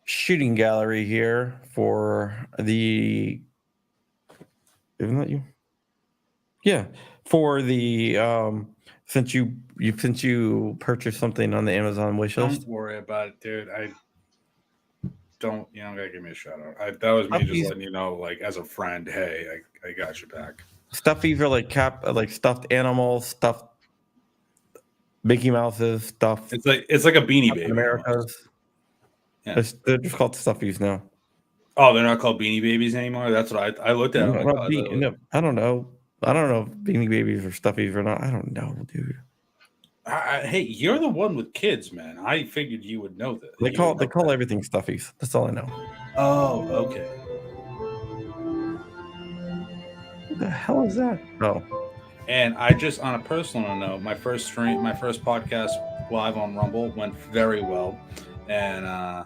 Shooting Gallery here for the. Isn't that you? Yeah, for the since you purchased something on the Amazon wish list. Don't worry about it, dude. I don't. You don't gotta give me a shout out. That was me just letting you know, like as a friend. Hey, I got your back. Stuffies are like stuffed animals, stuffed Mickey Mouses, stuffed It's like a beanie baby. Americas. Yeah. They're just called stuffies now. Oh, they're not called beanie babies anymore. That's what I looked at. No, Like, not oh, no, I don't know. I don't know if Beanie Babies or stuffies or not. I don't know, dude. hey, you're the one with kids, man. I figured you would know that. They call everything stuffies. That's all I know. Oh, okay. What the hell is that? Oh, And I just, on a personal note, my first podcast live on Rumble went very well, and I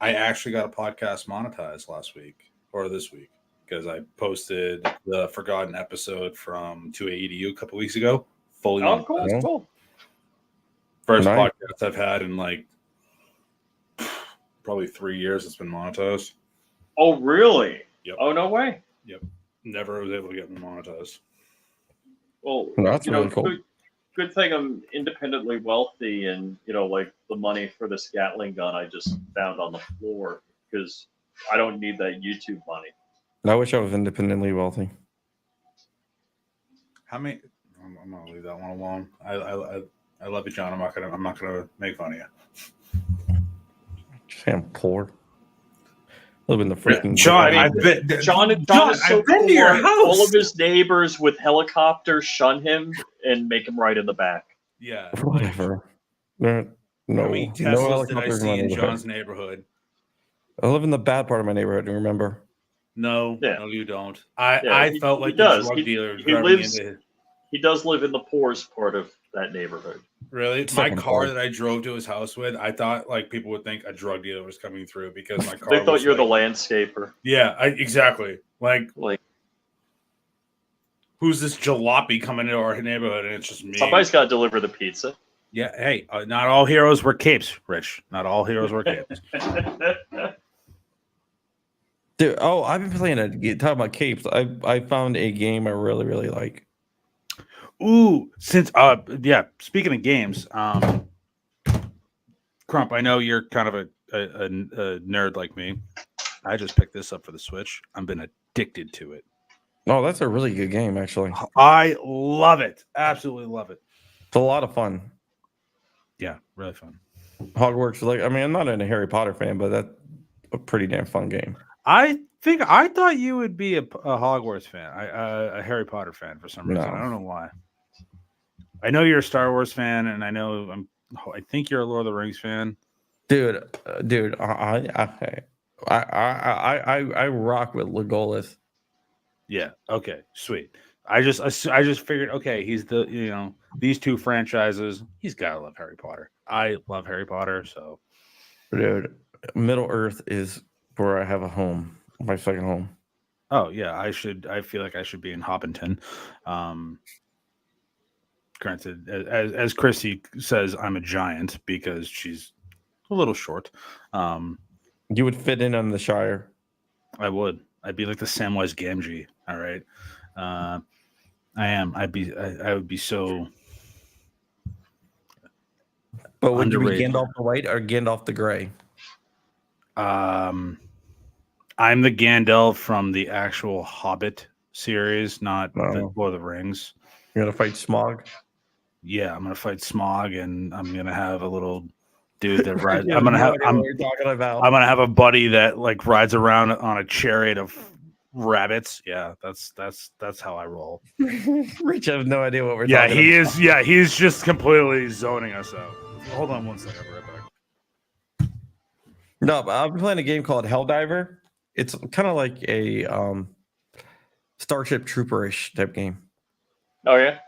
actually got a podcast monetized last week or this week because I posted the forgotten episode from 2AEDU a couple weeks ago. Fully Oh, cool, Yeah. cool. First Nice. podcast I've had in like probably 3 years. It's been monetized. Oh, really? Yep. Oh, no way. Never was able to get them monetized. Well, That's you know, really cool. good thing I'm independently wealthy, and like the money for this Gatling gun I just found on the floor because I don't need that YouTube money. I wish I was independently wealthy. How many? I'm gonna leave that one alone. I love you, John. I'm not gonna make fun of you. Just say I'm poor. Live in the freaking John, I I've been John is so I've been to your poor, house. all of his neighbors with helicopters shun him and make him ride in the back. Yeah. whatever. No, How many Teslas did I helicopters in my see in neighborhood. John's neighborhood? I live in the bad part of my neighborhood. Remember? No, Yeah. no, you don't. I Yeah, felt he like does. the drug dealer He driving lives- into. He does live in the poorest part of that neighborhood. Really, my Second car part. that I drove to his house with, I thought like people would think a drug dealer was coming through because my car. They thought was, you were the like- landscaper. Yeah, exactly. Like, Like who's this jalopy coming into our neighborhood? And it's just me. somebody's got to deliver the pizza. Yeah. Hey, not all heroes wear capes, Rich. Not all heroes wear capes. Dude, I've been playing talking about capes. I found a game I really, really like. Ooh, yeah. Speaking of games, Crump, I know you're kind of a nerd like me. I just picked this up for the Switch. I've been addicted to it. Oh, that's a really good game, actually. I love it. Absolutely love it. It's a lot of fun. Yeah, really fun. Hogwarts, I'm not a Harry Potter fan, but that's a pretty damn fun game. I thought you would be a Hogwarts fan, a Harry Potter fan for some reason. No. I don't know why. I know you're a Star Wars fan, and I think you're a Lord of the Rings fan. Dude, I rock with Legolas. Yeah. Okay. Sweet. I just figured. Okay, he's these two franchises. He's gotta love Harry Potter. I love Harry Potter. So, Dude, Middle Earth is where I have a home, my second home. oh yeah, I feel like I should be in Hobbiton. Granted, as Chrissy says, I'm a giant because she's a little short. You would fit in on the Shire. I would. I'd be like the Samwise Gamgee. All right. I am. I would be so. But would you be Underrated. Gandalf the White or Gandalf the Gray? I'm the Gandalf from the actual Hobbit series, not the Oh. Lord of the Rings. You're gonna fight Smog. Yeah, I'm gonna fight Smog, and I'm gonna have a little dude that rides. You I'm gonna no have. idea I'm what you're talking about. gonna have a buddy that like rides around on a chariot of rabbits. Yeah, that's how I roll. Rich has no idea what we're Yeah, talking he about. is. Yeah, he's just completely zoning us out. Hold on one second. I'll be right back. No, but I've been playing a game called Helldiver. It's kind of like a Starship Trooperish type game. Oh yeah.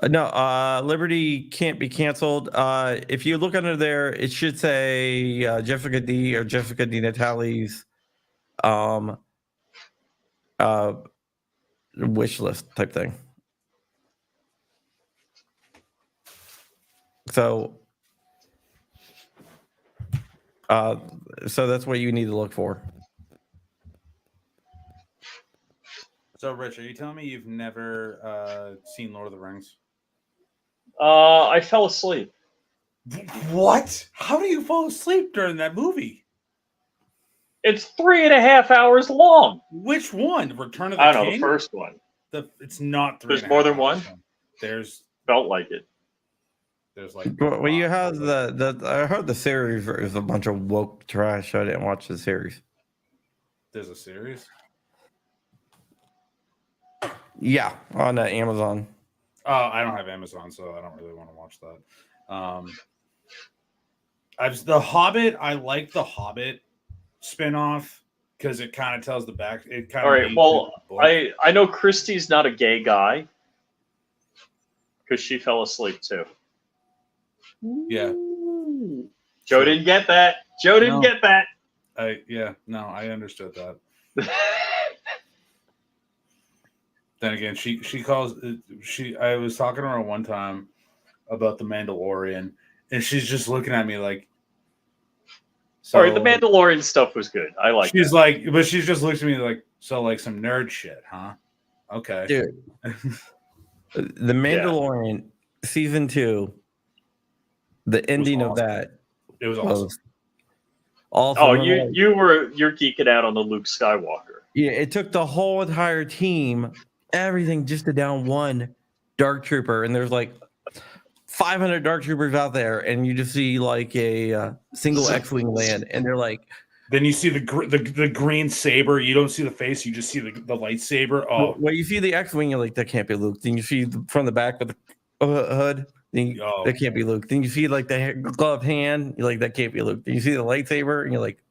No, Liberty can't be canceled. If you look under there, it should say Jessica D or Jessica Di Natale's wish list type thing. So, so that's what you need to look for. So, Rich, are you telling me you've never seen Lord of the Rings? I fell asleep. What? How do you fall asleep during that movie? It's 3.5 hours long. Which one? Return of the I don't know, King? the first one. It's not 3.5 There's more than hours. one? There's Felt like it. like Well, you have the I heard the series is a bunch of woke trash. I didn't watch the series. there's a series. Yeah, on Amazon. Oh, I don't have Amazon, so I don't really want to watch that. The Hobbit. I like the Hobbit spinoff because it kind of tells the back. It kind All of. right. Well, I know Christy's not a gay guy because she fell asleep too. Yeah. Joe didn't get that. Joe didn't No. get that. I understood that. Then again, she calls I was talking to her one time about the Mandalorian, and she's just looking at me like. So, All right, the Mandalorian stuff was good. I like. She's that. like, but she's just looks at me like, so like some nerd shit, huh? Okay. Dude, The Mandalorian season 2, the ending of awesome. that It was awesome. was awesome. Oh, And, you're geeking out on the Luke Skywalker. yeah, it took the whole entire team, everything just to down one Dark Trooper, and there's like 500 Dark Troopers out there, and you just see like a single X-wing land, and they're like, Then you see the green saber. You don't see the face. You just see the lightsaber. Oh, well, you see the X-wing, you're like, that can't be Luke. Then you see from the back of the hood, then that can't be Luke. Then you see like the glove hand, you're like, that can't be Luke. Then you see the lightsaber, and you're like,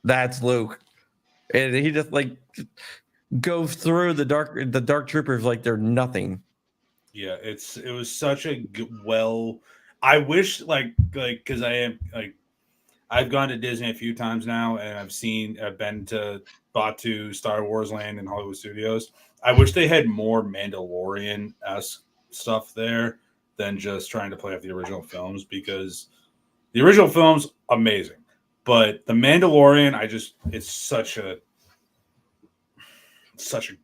that's Luke. And he just like goes through the dark troopers like they're nothing. yeah. It was such a I wish because I am like. I've gone to Disney a few times now, and I've been to Batu, Star Wars Land, and Hollywood Studios. I wish they had more Mandalorian-esque stuff there than just trying to play off the original films, because the original films amazing, but the Mandalorian, it's such a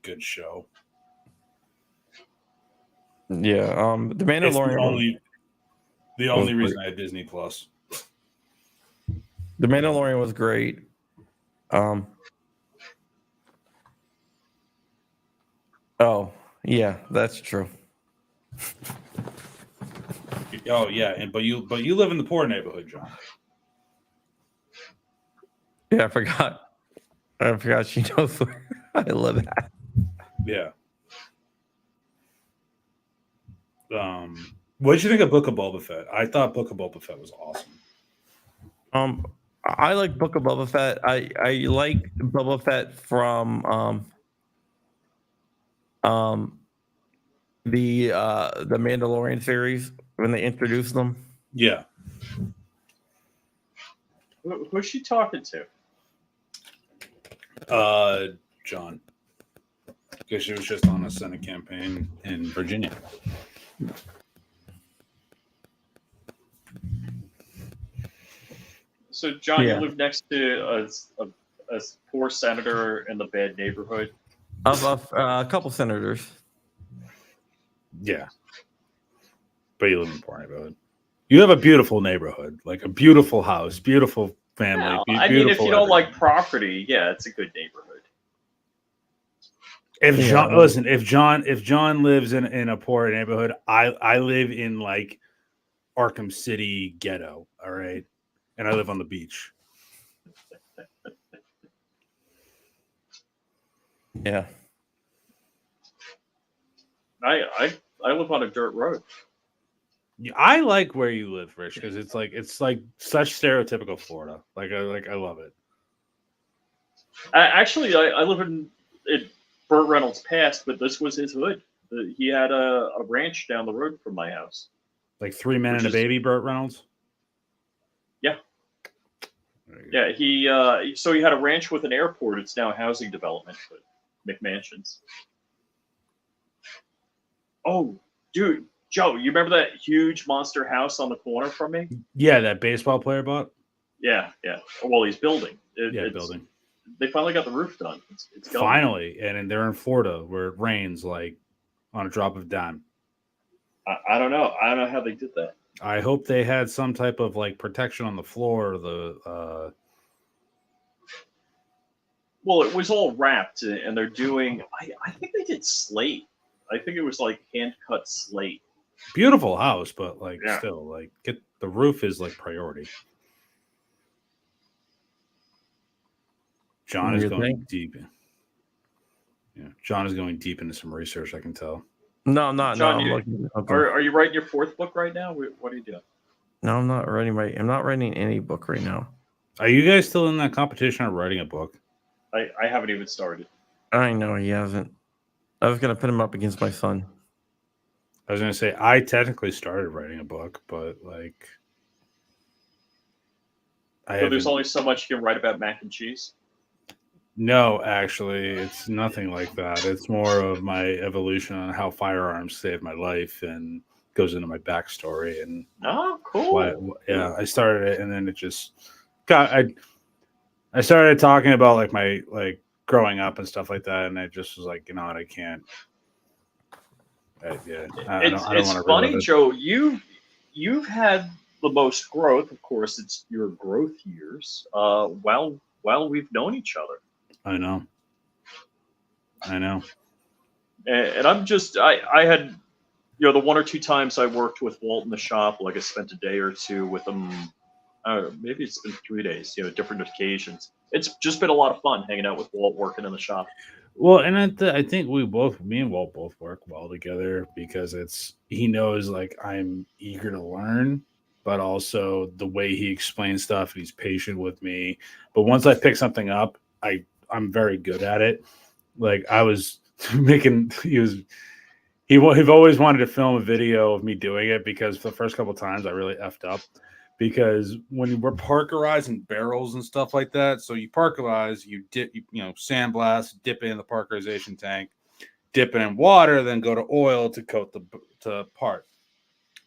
good show. Yeah, the Mandalorian. It's the only reason I have Disney Plus. The Mandalorian was great. Oh yeah, that's true. Oh yeah, but you live in the poor neighborhood, John. Yeah, I forgot she knows where I live at. Yeah. What did you think of Book of Boba Fett? I thought Book of Boba Fett was awesome. I like Book of Boba Fett. I like Boba Fett from the Mandalorian series when they introduced them. Yeah. Who's she talking to? John. Because she was just on a Senate campaign in Virginia. So, John, Yeah. you live next to a poor senator in the bad neighborhood. Of a couple senators. Yeah. But you live in a poor neighborhood. You have a beautiful neighborhood, like a beautiful house, beautiful family. Well, I mean, if you don't like property, yeah, it's a good neighborhood. If John lives in a poor neighborhood, I live in like Arkham City ghetto, all right? And I live on the beach. Yeah. I live on a dirt road. I like where you live, Rich, because it's like such stereotypical Florida. Like I love it. Actually, I live in Burt Reynolds passed, but this was his hood. He had a ranch down the road from my house. Like 3 Men and a Baby, Burt Reynolds. Yeah. Yeah, he had a ranch with an airport. It's now a housing development, but McMansions. Oh, dude, Joe, you remember that huge monster house on the corner from me? Yeah, that baseball player bought. Yeah. Well, he's building. Yeah, It's building. They finally got the roof done. It's going. Finally, and they're in Florida where it rains like on a drop of a dime. I don't know. I don't know how they did that. I hope they had some type of like protection on the floor. Well, it was all wrapped, and they're doing. I think they did slate. I think it was like hand cut slate. Beautiful house, but like Yeah. still, like get the roof is like priority. John is You going think? deep. Yeah, John is going deep into some research. I can tell. No, I'm not. John, no, I'm you- looking. Okay. Are you writing your fourth book right now? What are you doing? No, I'm not writing. I'm not writing any book right now. Are you guys still in that competition of writing a book? I haven't even started. I know he hasn't. I was gonna put him up against my son. I was gonna say I technically started writing a book, but like So there's only so much you can write about mac and cheese. No, actually, it's nothing like that. It's more of my evolution on how firearms saved my life and goes into my backstory and Oh, cool. yeah, I started it and then it just got I started talking about like my like growing up and stuff like that, and I just was like, you know what, I can't. I don't It's wanna funny, relive it. Joe. You've had the most growth. Of course, it's your growth years. While we've known each other, I know. and I'm just I had the one or two times I worked with Walt in the shop. Like I spent a day or two with him. I don't know, maybe it's been 3 days. Different occasions. It's just been a lot of fun hanging out with Walt, working in the shop. Well, and I think me and Walt both work well together because he knows like I'm eager to learn, but also the way he explains stuff, he's patient with me. But once I pick something up, I'm very good at it. Like I was he always wanted to film a video of me doing it because the first couple of times I really effed up. Because when we're parkerizing barrels and stuff like that, so you parkerize, you dip, sandblast, dip it in the parkerization tank, dip it in water, then go to oil to coat the part.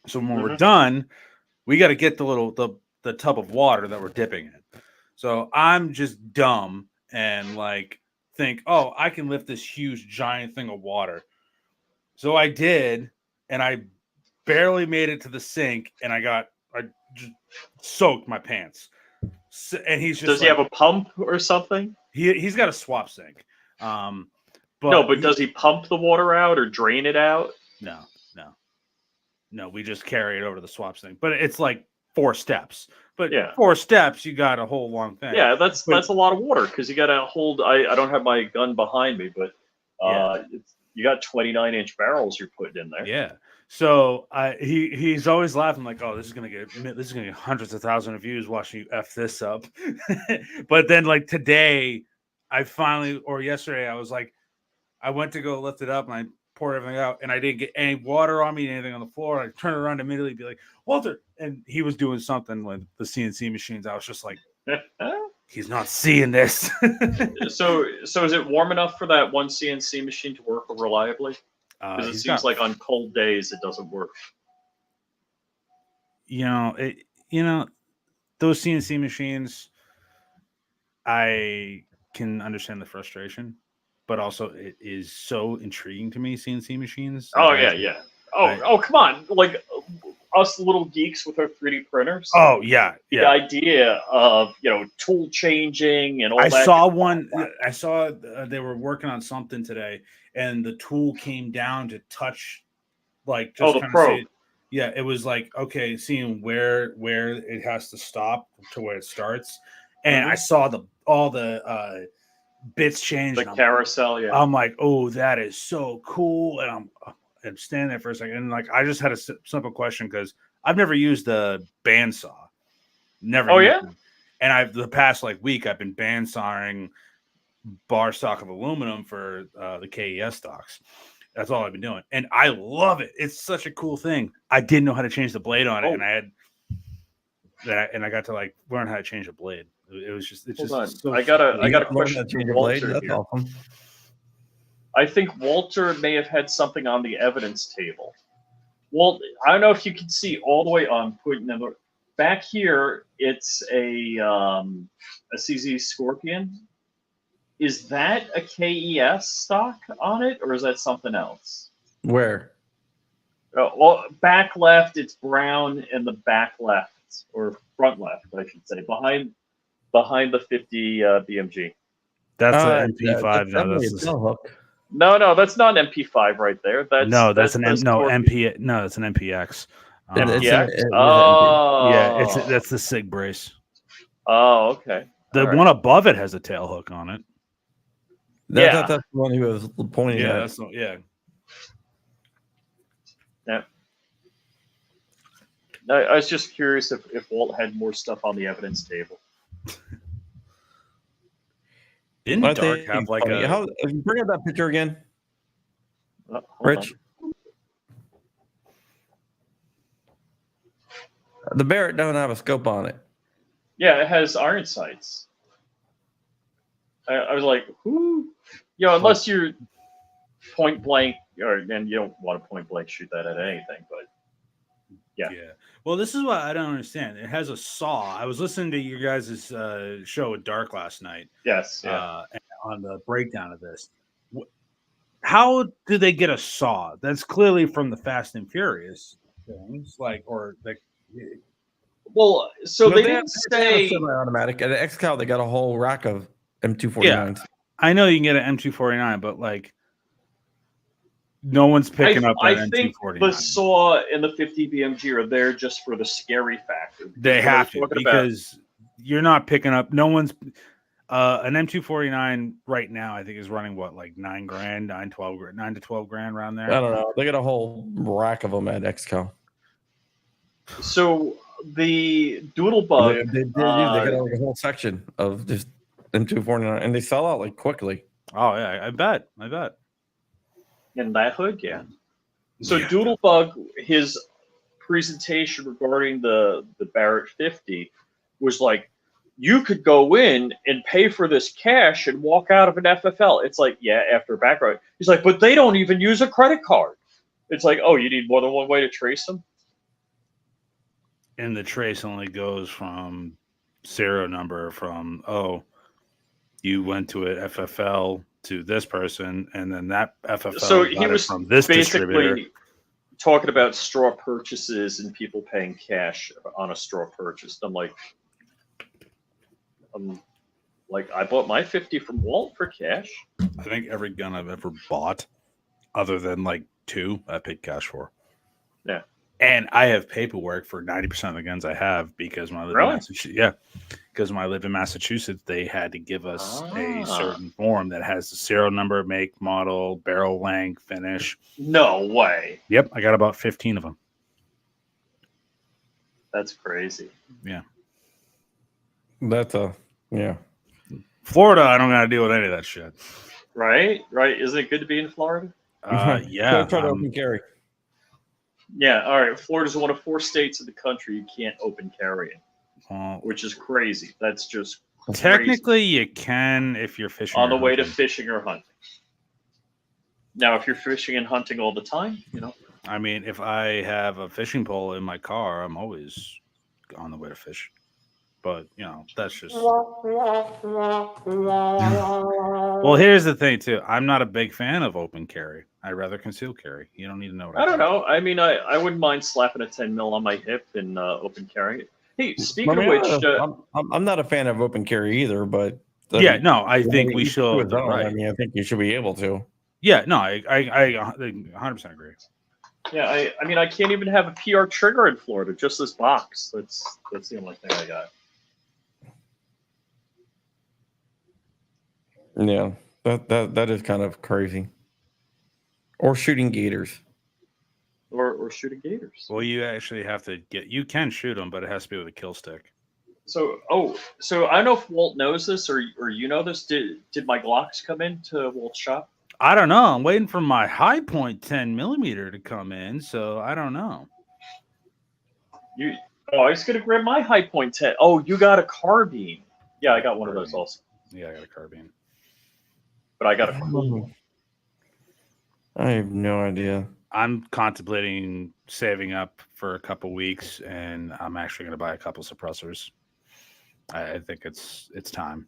So when we're done, we got to get the tub of water that we're dipping in. So I'm just dumb and like think, oh, I can lift this huge giant thing of water. So I did, and I barely made it to the sink, and I just soaked my pants. So, and he's just Does he have a pump or something? He's got a swap sink. But does he pump the water out or drain it out? No. We just carry it over to the swap sink. But it's like 4 steps. But Yeah. 4 steps, you got a whole long thing. Yeah, that's a lot of water because you got to hold. I don't have my gun behind me, but you got 29-inch barrels you're putting in there. Yeah. So he's always laughing like, oh, this is gonna get hundreds of thousands of views watching you f this up. But then like today, yesterday, I was like, I went to go lift it up and I poured everything out and I didn't get any water on me, anything on the floor. I turned around immediately, and be like, Walter, and he was doing something with the CNC machines. I was just like, he's not seeing this. So is it warm enough for that one CNC machine to work reliably? Because it seems like on cold days it doesn't work. Those CNC machines, I can understand the frustration, but also it is so intriguing to me. CNC machines. Oh yeah. Oh come on, like us little geeks with our 3D printers. Oh yeah. The idea of tool changing and all that. I saw one. I saw they were working on something today, and the tool came down to touch, like just the kind of probe. yeah, it was like okay, seeing where it has to stop to where it starts, and I saw all the bits change. The carousel. Yeah. I'm like, oh, that is so cool, and I'm standing there for a second, and like I just had a simple question because I've never used a bandsaw. Never. Oh yeah. And the past like week I've been bandsawing bar stock of aluminum for the KES stocks. That's all I've been doing, and I love it. It's such a cool thing. I didn't know how to change the blade on it, and I had that, and I got to like learn how to change a blade. It was just Hold on. so I got a Learn question. that for change your Walter blade. That's here. awesome. I think Walter may have had something on the evidence table. Walt, I don't know if you can see all the way on. Putting them back here. It's a CZ Scorpion. Is that a KES stock on it, or is that something else? Where? Well, back left, it's brown in the back left, or front left, I should say, behind the 50 BMG. That's an MP5. That's No, definitely that's a tail hook. No, that's not an MP5 right there. That's that's an Scorpion. MP. No, it's an MPX. It's Yeah. a- it- Oh, Yeah, that's the SIG brace. Oh, okay. The All right. one above it has a tail hook on it. That's the one he was pointing Yeah, at. that's yeah. I was just curious if Walt had more stuff on the evidence table. Didn't I Dark think- have like a? how, bring up that picture again, Hold Rich. on. The Barrett don't have a scope on it. Yeah, it has iron sights. I was like, who? Unless you're point blank, and you don't want to point blank shoot that at anything, but yeah. Well, this is what I don't understand. It has a saw. I was listening to you guys' show at Dark last night. Yes, yeah. On the breakdown of this. How do they get a saw? That's clearly from the Fast and Furious things, Well, so No, they have- didn't they have a say. semi-automatic. At the XCal, they got a whole rack of M249s. I know you can get an M249, but no one's picking up I that think M249. the saw and the 50 BMG are there just for the scary factor. They Because have we're to talking about- because you're not picking up. No one's an M249 right now. I think is running what $9 grand, 9 to 12 grand around there. I don't know. They got a whole rack of them at XCal. So the Doodlebug. They got like a whole section of just M249, and they sell out like quickly. Oh yeah, I bet. In that hood, yeah. So Yeah. Doodlebug, his presentation regarding the Barrett 50 was like, you could go in and pay for this cash and walk out of an FFL. It's like, yeah, after a background. He's like, but they don't even use a credit card. It's like, oh, you need more than one way to trace them? And the trace only goes from serial number from you went to an FFL to this person, and then that FFL So got he it was from this distributor. basically talking about straw purchases and people paying cash on a straw purchase. I'm like, I bought my 50 from Walt for cash. I think every gun I've ever bought, other than 2, I paid cash for. Yeah. And I have paperwork for 90% of the guns I have because when I lived Really? in Massachusetts, yeah, because when I lived in Massachusetts, they had to give us a certain form that has the serial number, make, model, barrel length, finish. No way. Yep, I got about 15 of them. That's crazy. That's yeah. Florida, I don't got to deal with any of that shit. Right? Isn't it good to be in Florida? Yeah, Try to open carry. Yeah, all right. Florida's one of 4 states in the country you can't open carry in, well, which is crazy. That's just crazy. technically you can if you're fishing On the or way to hunting. fishing or hunting. Now, if you're fishing and hunting all the time, I mean, if I have a fishing pole in my car, I'm always on the way to fish. But that's just. Well, here's the thing too. I'm not a big fan of open carry. I'd rather conceal carry. You don't need to know what I don't know. I mean, I wouldn't mind slapping a 10 mil on my hip and open carrying it. Hey, speaking of which, I'm not a fan of open carry either, but Yeah, no, I think we should. I mean, I think you should be able to. Yeah, no, I 100% agree. yeah, I mean, I can't even have a PR trigger in Florida. Just this box. That's the only thing I got. Yeah, that is kind of crazy. Or shooting gators. Or shooting gators. Well, you actually have to you can shoot them, but it has to be with a kill stick. So I don't know if Walt knows this or you know this. Did my Glocks come into Walt's shop? I don't know. I'm waiting for my high point 10mm to come in, so I don't know. I was gonna grab my high point 10. Oh, you got a carbine. Yeah, I got one of those also. Yeah, I got a carbine. But I got a cool one. I have no idea. I'm contemplating saving up for a couple weeks, and I'm actually going to buy a couple suppressors. I think it's time.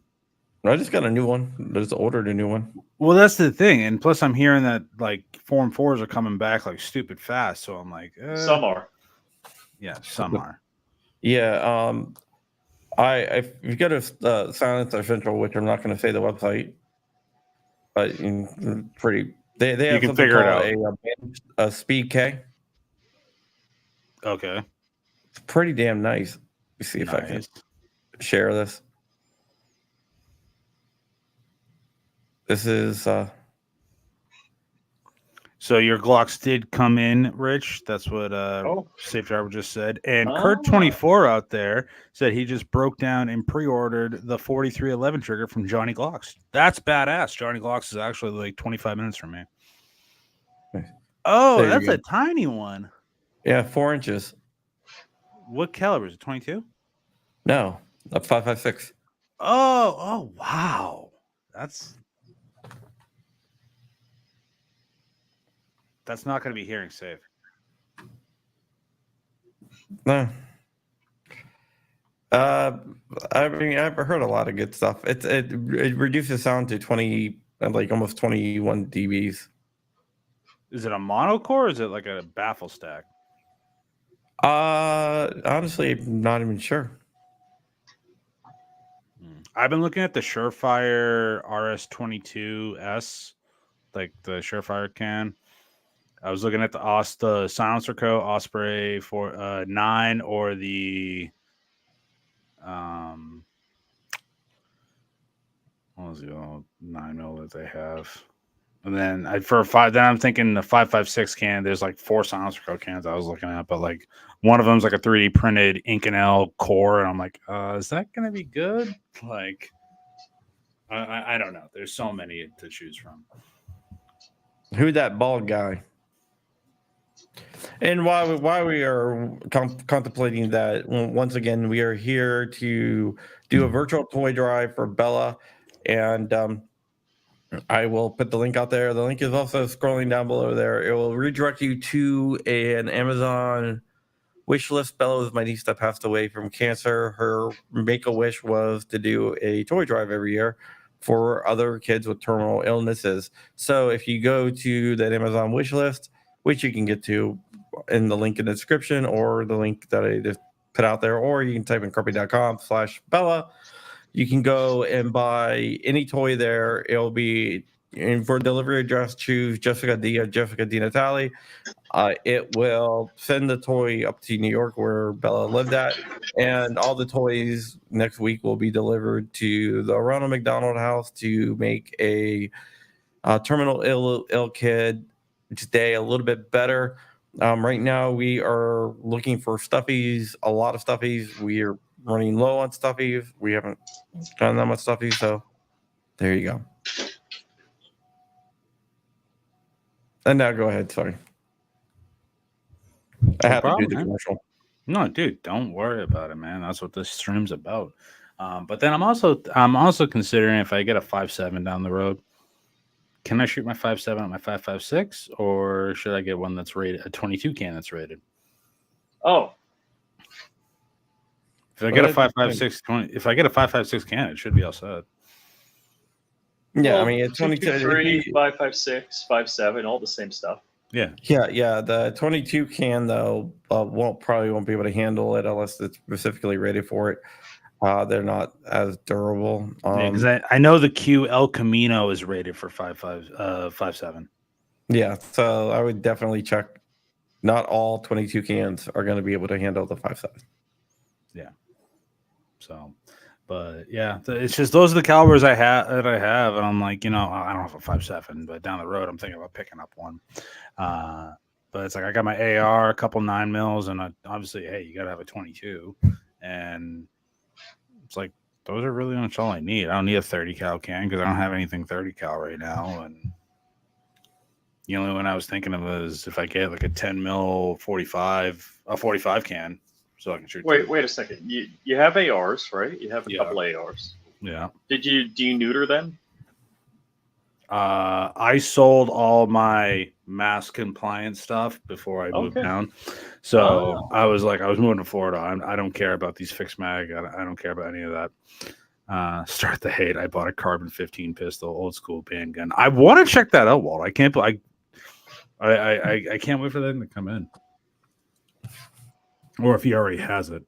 I just got a new one. Just ordered a new one. Well, that's the thing, and plus I'm hearing that like Form 4s are coming back like stupid fast. So I'm like, Some are. yeah, some are. Yeah. If you go to Silencer Central, which I'm not going to say the website, but pretty. They You have can something figure it called a Speed K. Okay, It's pretty damn nice. Let me see if I can nice. share this. This is So your Glocks did come in, Rich. That's what Oh. Safe Driver just said. And Ah. Kurt24 out there said he just broke down and pre-ordered the 4311 trigger from Johnny Glocks. That's badass. Johnny Glocks is actually like 25 minutes from me. Nice. Oh, There you that's go. a tiny one. yeah, 4 inches. What caliber is it? 22? No, a 5.56. Oh, wow. That's not going to be hearing safe. No. I mean, I've heard a lot of good stuff. It reduces sound to 20, like almost 21 dBs. Is it a monocore or is it like a baffle stack? Honestly, I'm not even sure. I've been looking at the Surefire RS22S, like the Surefire can. I was looking at the Silencer Co. Osprey 9 or the what was the 9mm that they have? And then I'm thinking the 5.56 can. There's like 4 Silencer Co. cans I was looking at, but like one of them's like a 3D printed Inconel core, and I'm like, is that gonna be good? Like, I don't know. There's so many to choose from. Who that bald guy? And why we are contemplating that, once again, we are here to do a virtual toy drive for Bella, and I will put the link out there. The link is also scrolling down below there. It will redirect you to an Amazon wish list. Bella was my niece that passed away from cancer. Her make-a-wish was to do a toy drive every year for other kids with terminal illnesses. So if you go to that Amazon wish list, which you can get to in the link in the description or the link that I just put out there, or you can type in Kirby.com/Bella. You can go and buy any toy there. It'll be, and for delivery address, choose Jessica Di Natale. It will send the toy up to New York where Bella lived at, and all the toys next week will be delivered to the Ronald McDonald House to make a terminal ill kid day a little bit better. Right now, we are looking for stuffies, a lot of stuffies. We are running low on stuffies. We haven't done that much stuffies, so there you go. And now go ahead. Sorry. I have to do the commercial. No, dude, don't worry about it, man. That's what this stream's about. But then I'm also considering if I get a 5.7 down the road, can I shoot my 5.7 at my 5.56, or should I get one that's rated a 22 can that's rated? Oh, If I get a 5.56, if I get a 5.56 can, it should be all set. Yeah, well, I mean, it's 223, 5.56, 5.7, all the same stuff. Yeah. Yeah. The 22 can though probably won't be able to handle it unless it's specifically rated for it. They're not as durable. Because I know the Q El Camino is rated for 5.7. Yeah, so I would definitely check. Not all 22 cans are going to be able to handle the 5.7. Yeah. So, but yeah, it's just those are the calibers I have, and I'm like, I don't have a 5.7, but down the road I'm thinking about picking up one. But it's like I got my AR, a couple 9mm, and obviously, hey, you got to have a 22, and it's like those are really much all I need. I don't need a 30 cal can because I don't have anything 30 cal right now, and the only one I was thinking of is if I get like a 10mm 45 can, so I can shoot. Wait a second. You have ARs, right? You have a couple ARs. Yeah. Do you neuter them? I sold all my mask compliant stuff before I moved Okay. down. So Oh. I was moving to Florida. I don't care about these fixed mag. I don't care about any of that. Start the hate. I bought a carbon 15 pistol, old school handgun. I want to check that out, Walt. I can't. I can't wait for that to come in. Or if he already has it.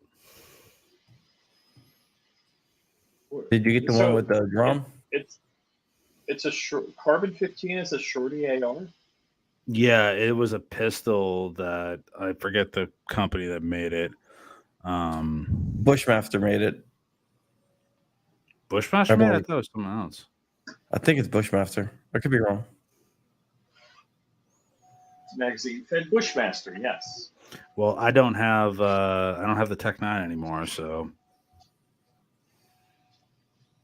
Did you get the So, one with the drum? It's a short carbon 15 is a shorty AR. Yeah, it was a pistol that I forget the company that made it. Bushmaster made it. Bushmaster I made it? I believe. thought it was someone else. I think it's Bushmaster. I could be wrong. It's magazine fed Bushmaster. Yes. Well, I don't have the Tech 9 anymore, so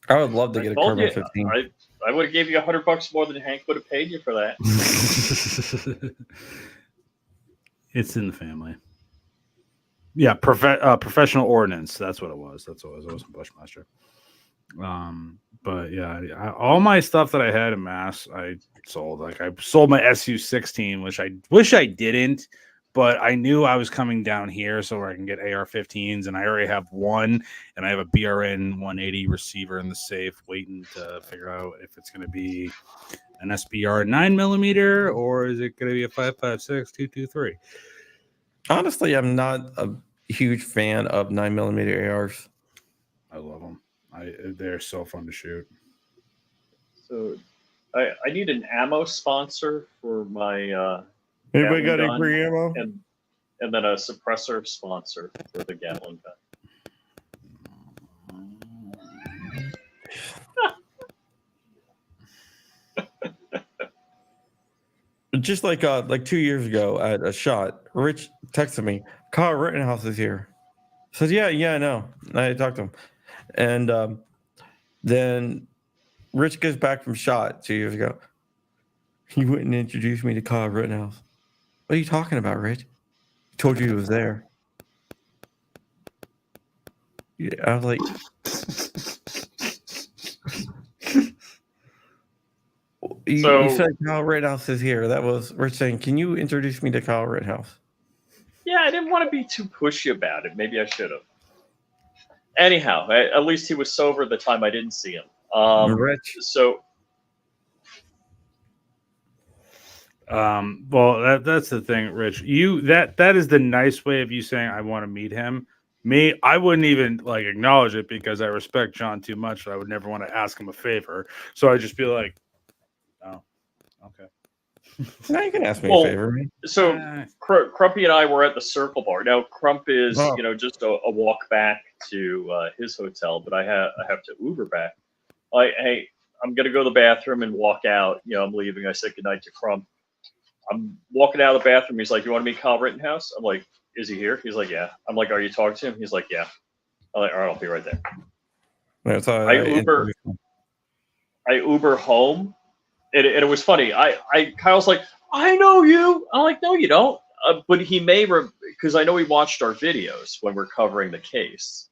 I would love to get a told carbon you, 15. I would have gave you $100 more than Hank would have paid you for that. it's in the family. Yeah, professional ordnance. That's what it was. That's what it was. It wasn't Bushmaster. But yeah, all my stuff that I had in mass, I sold. Like I sold my SU-16, which I wish I didn't, but I knew I was coming down here so where I can get AR-15s, and I already have one, and I have a BRN 180 receiver in the safe, waiting to figure out if it's going to be an SBR 9mm or is it going to be a 5.56 223. Honestly, I'm not a huge fan of 9mm ARs. I love them. They're so fun to shoot. So I need an ammo sponsor for my Anybody Gatling got any gun free ammo? and then a suppressor sponsor for the Gatling gun. Just like 2 years ago at a shot, Rich texted me, Kyle Rittenhouse is here. I said, yeah, I know. I talked to him. And then Rich goes back from shot 2 years ago. He wouldn't introduce me to Kyle Rittenhouse. What are you talking about, Rich? He told you he was there. Yeah, I was like, you said Kyle Rittenhouse is here. That was Rich saying, can you introduce me to Kyle Rittenhouse? Yeah, I didn't want to be too pushy about it. Maybe I should have. Anyhow, at least he was sober the time I didn't see him. Rich. So, well, that's the thing, Rich. That is the nice way of you saying I want to meet him. Me, I wouldn't even like acknowledge it because I respect John too much. I would never want to ask him a favor. So I'd just be like, oh, okay. Now you can ask me a favor, man. So Crumpy and I were at the Circle Bar. Now Crump is just a walk back to his hotel, but I have to Uber back. Hey, I'm gonna go to the bathroom and walk out. I'm leaving. I said goodnight to Crump. I'm walking out of the bathroom. He's like, "You want to meet Kyle Rittenhouse?" I'm like, "Is he here?" He's like, "Yeah." I'm like, "Are you talking to him?" He's like, "Yeah." I'm like, "All right, I'll be right there." That's I Uber home, and it was funny. Kyle's like, "I know you." I'm like, "No, you don't." But he may because I know he watched our videos when we're covering the case,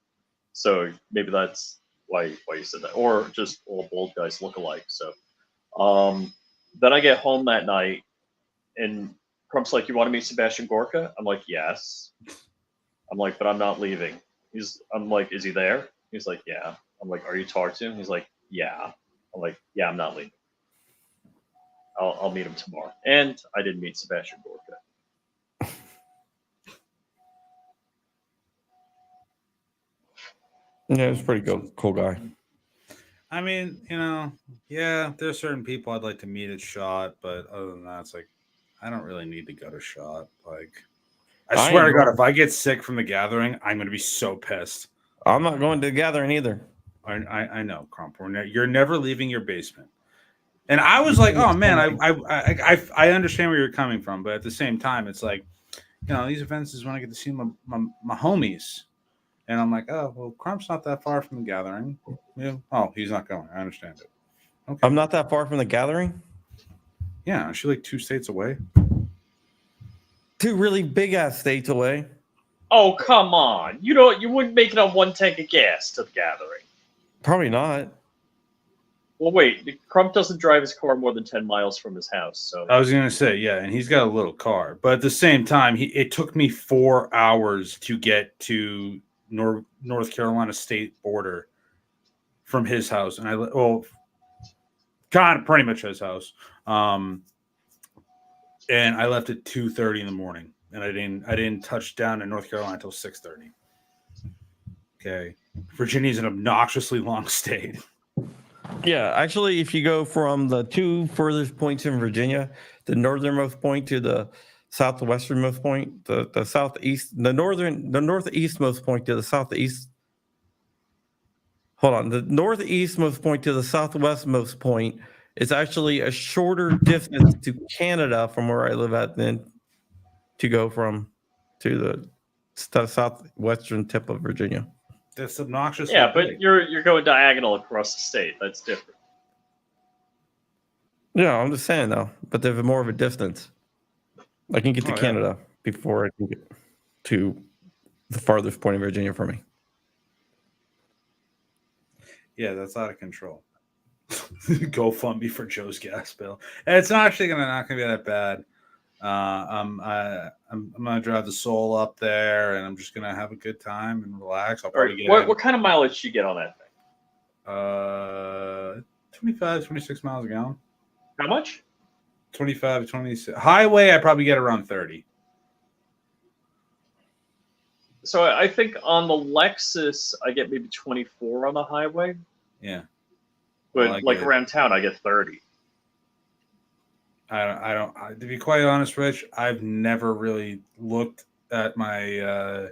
so maybe that's why you said that, or just all bald guys look alike. So, then I get home that night, and Crump's like, "You want to meet Sebastian Gorka?" I'm like, "Yes." I'm like, "But I'm not leaving." I'm like, "Is he there?" He's like, "Yeah." I'm like, "Are you talking to him?" He's like, "Yeah." I'm like, "Yeah, I'm not leaving. I'll meet him tomorrow." And I didn't meet Sebastian Gorka. Yeah, he's a pretty cool guy. I mean, yeah, there's certain people I'd like to meet at SHOT, but other than that, it's like I don't really need to go to SHOT. Like, I swear to God, if I get sick from the gathering, I'm going to be so pissed. I'm not going to the gathering either. I know, Crump. You're never leaving your basement. And I was like, oh man, I understand where you're coming from, but at the same time, it's like, these events is when I get to see my homies. And I'm like, oh, well, Crump's not that far from the gathering. Yeah. Oh, he's not going. I understand it. Okay. I'm not that far from the gathering? Yeah, is she like 2 states away? 2 really big-ass states away. Oh, come on. You wouldn't make it on 1 tank of gas to the gathering. Probably not. Well, wait. Crump doesn't drive his car more than 10 miles from his house. So I was gonna say, yeah, and he's got a little car, but at the same time, it took me 4 hours to get to North Carolina state border from his house, and kind of pretty much his house. And I left at 2:30 in the morning, and I didn't touch down in North Carolina until 6:30. Okay, Virginia's an obnoxiously long state. Yeah, actually, if you go from the two furthest points in Virginia, the northernmost point to the southwesternmost point, the southeast, the northeastmost point to the southeast. Hold on, the northeastmost point to the southwestmost point is actually a shorter distance to Canada from where I live at than to go from to the southwestern tip of Virginia. That's obnoxious. yeah, but you're going diagonal across the state. That's different. Yeah, I'm just saying though, but there's more of a distance. I can get to Oh, yeah. Canada before I can get to the farthest point in Virginia for me. Yeah, that's out of control. GoFundMe for Joe's gas bill. And it's not actually not gonna be that bad. I'm gonna drive the Soul up there, and I'm just gonna have a good time and relax. I'll All probably right. get What kind of mileage do you get on that thing? 25, 26 miles a gallon. How much? 25, 26. Highway, I probably get around 30. So I think on the Lexus, I get maybe 24 on the highway, Yeah. but I like get it. around town, I get 30. To be quite honest, Rich, I've never really looked at my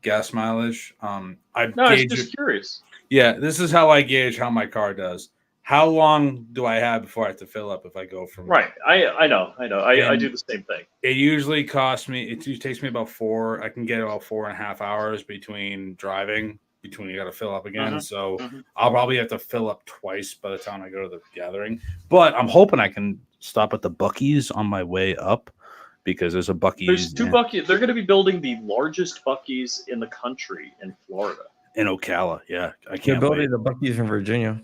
gas mileage. I No, I was gauge just it. curious. Yeah, this is how I gauge how my car does. How long do I have before I have to fill up if I go from Right. I know. I And- do the same thing. It usually costs me. It takes me about 4. I can get about 4.5 hours between driving. Between you got to fill up again, Mhm, so mhm. I'll probably have to fill up twice by the time I go to the gathering. But I'm hoping I can stop at the Buc-ee's on my way up because there's a Buc-ee's There's two Buc-ee's. They're going to be building the largest Buc-ee's in the country in Florida. in Ocala. Yeah, I The can't ability wait. the Buc-ee's in Virginia.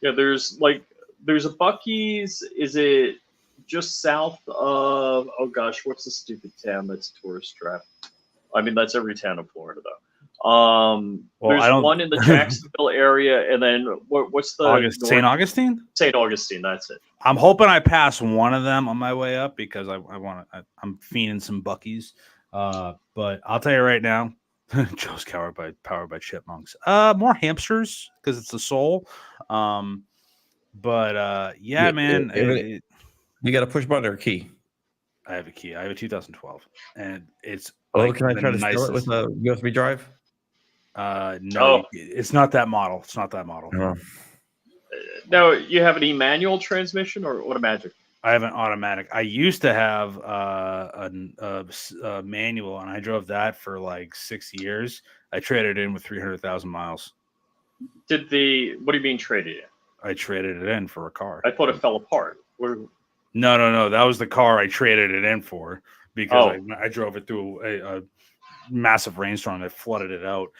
Yeah, there's a Buc-ee's. Is it just south of? Oh gosh, what's the stupid town that's tourist trap? I mean, that's every town in Florida though. Well, There's I don't- one in the Jacksonville area, and then what's the St. Augustine. St. Augustine? That's it. I'm hoping I pass one of them on my way up because I'm fiending some Buc-ee's. But I'll tell you right now, Joe's powered by chipmunks. More hamsters because it's the Soul. Yeah, Yeah, man. You got to push button or key. I have a key. I have a 2012, and it's. Oh, like can I the try to steal it nicest- with a USB drive? No, Oh. it's not that model. It's not that model. No. Now you have an manual transmission or automatic? I have an automatic. I used to have a manual, and I drove that for like 6 years. I traded it in with 300,000 miles. What do you mean traded it? I traded it in for a car. I thought it fell apart. No. That was the car I traded it in for because Oh. I drove it through a massive rainstorm that flooded it out.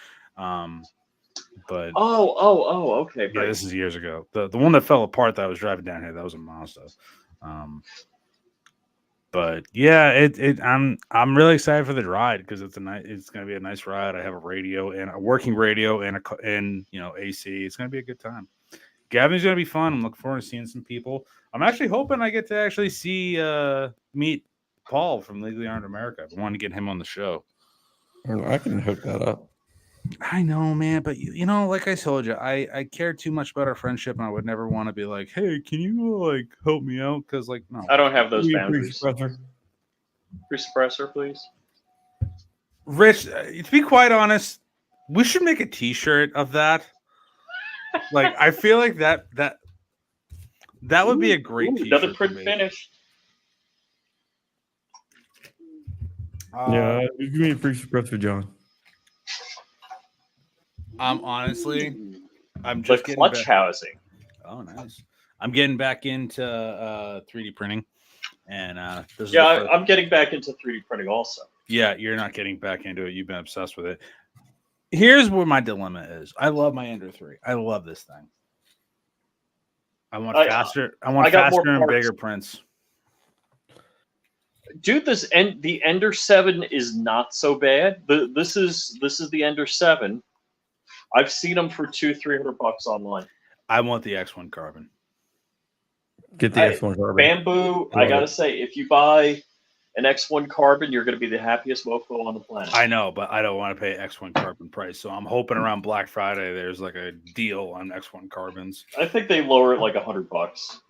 But Okay. yeah, Right. this is years ago. The one that fell apart that I was driving down here, that was a Mazda. But yeah, I'm really excited for the ride because it's going to be a nice ride. I have a radio and a working radio and AC. It's going to be a good time. Gavin's going to be fun. I'm looking forward to seeing some people. I'm actually hoping I get to actually meet Paul from Legally Armed America. I want to get him on the show. I can hook that up. I know, man, but like I told you, I care too much about our friendship, and I would never want to be like, "Hey, can you help me out?" Because no, I don't have those Free boundaries. suppressor. Free suppressor, please. Rich. To be quite honest, we should make a T-shirt of that. Like, I feel like that would be a great Ooh, T-shirt. another to print make. finish. Yeah, give me a free suppressor, John. Honestly, I'm The just getting clutch back. housing. Oh, nice. I'm getting back into 3D printing, and this is Yeah, the first- I'm getting back into 3D printing also. Yeah, you're not getting back into it. You've been obsessed with it. Here's where my dilemma is. I love my Ender 3. I love this thing. I want I faster. I want got more faster and parts. bigger prints. Dude, the Ender 7 is not so bad. This is the Ender 7. I've seen them for $200-$300 online. I want the X1 carbon. Get the X1 carbon. Bamboo, I Love gotta it. say, if you buy an X1 carbon, you're gonna be the happiest mofo on the planet. I know, but I don't want to pay X1 carbon price. So I'm hoping around Black Friday there's like a deal on X1 carbons. I think they lower it like $100.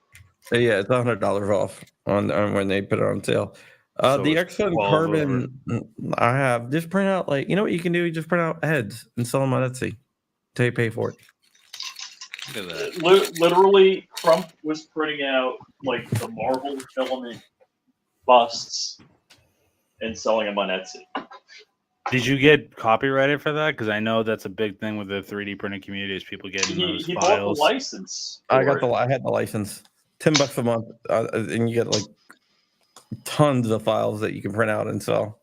Yeah, it's $100 off on when they put it on sale. So The it's X1 12 carbon, I have just print out like you know what you can do. You just print out heads and sell them on Etsy till you pay for it. Look at that. Literally, Crump was printing out like the Marvel filament busts and selling them on Etsy. Did you get copyrighted for that? Because I know that's a big thing with the 3D printing community is people getting those He bought the files. license. I for got it. I had the license, $10 a month, and you get like tons of files that you can print out and sell.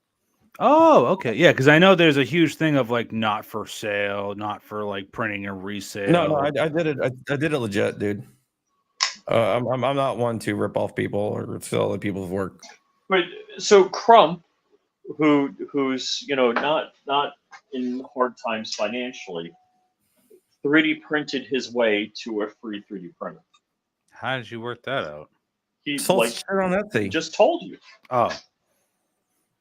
Oh, okay. Yeah, because I know there's a huge thing of like not for sale, not for like printing and resale. No, I did it. I did it legit, dude. I'm not one to rip off people or steal other people's work. But so Crump, who's not in hard times financially, 3D printed his way to a free 3D printer. How did you work that out? He Sold like shit on Etsy. just told you. Oh,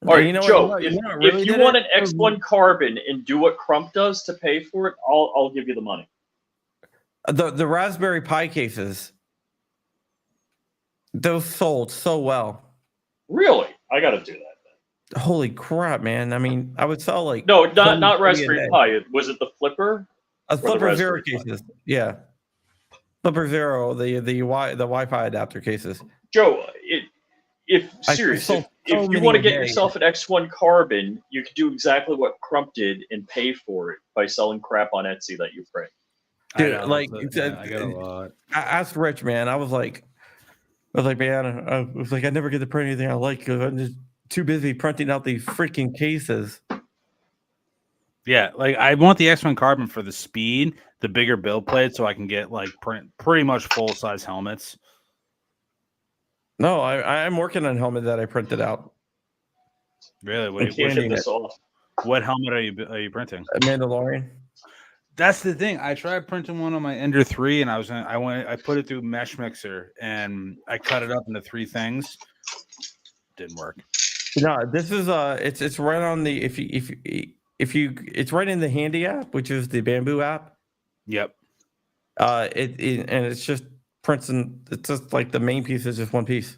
All right, You know what- Joe. you know what if really you did want it? an X1 carbon and do what Crump does to pay for it, I'll give you the money. The Raspberry Pi cases, those sold so well. Really, I got to do that. Holy crap, man! I mean, I would sell like No, not 20 a Raspberry day. Pi. Was it the Flipper? A the Flipper Zero Raspberry Pi? cases, yeah. Flipper Zero, the Wi-Fi adapter cases. Joe, if I serious, sold if so you many want to a get day. yourself an X1 carbon, you can do exactly what Crump did and pay for it by selling crap on Etsy that you print. Dude, I know, like, but, it's yeah, I got a lot. I asked Rich, man. I was like, man, I never get to print anything I like because I'm just too busy printing out these freaking cases. Yeah, like I want the X1 carbon for the speed, the bigger build plate, so I can get like print pretty much full size helmets. No, I'm working on a helmet that I printed out. Really, We We can't Changing get this off. what helmet are you printing? A Mandalorian. That's the thing. I tried printing one on my Ender 3, and I put it through Mesh Mixer, and I cut it up into 3 things. Didn't work. No, this is it's right on the if you it's right in the Handy app, which is the Bamboo app. Yep. And it's just prints and it's just like the main piece is just one piece.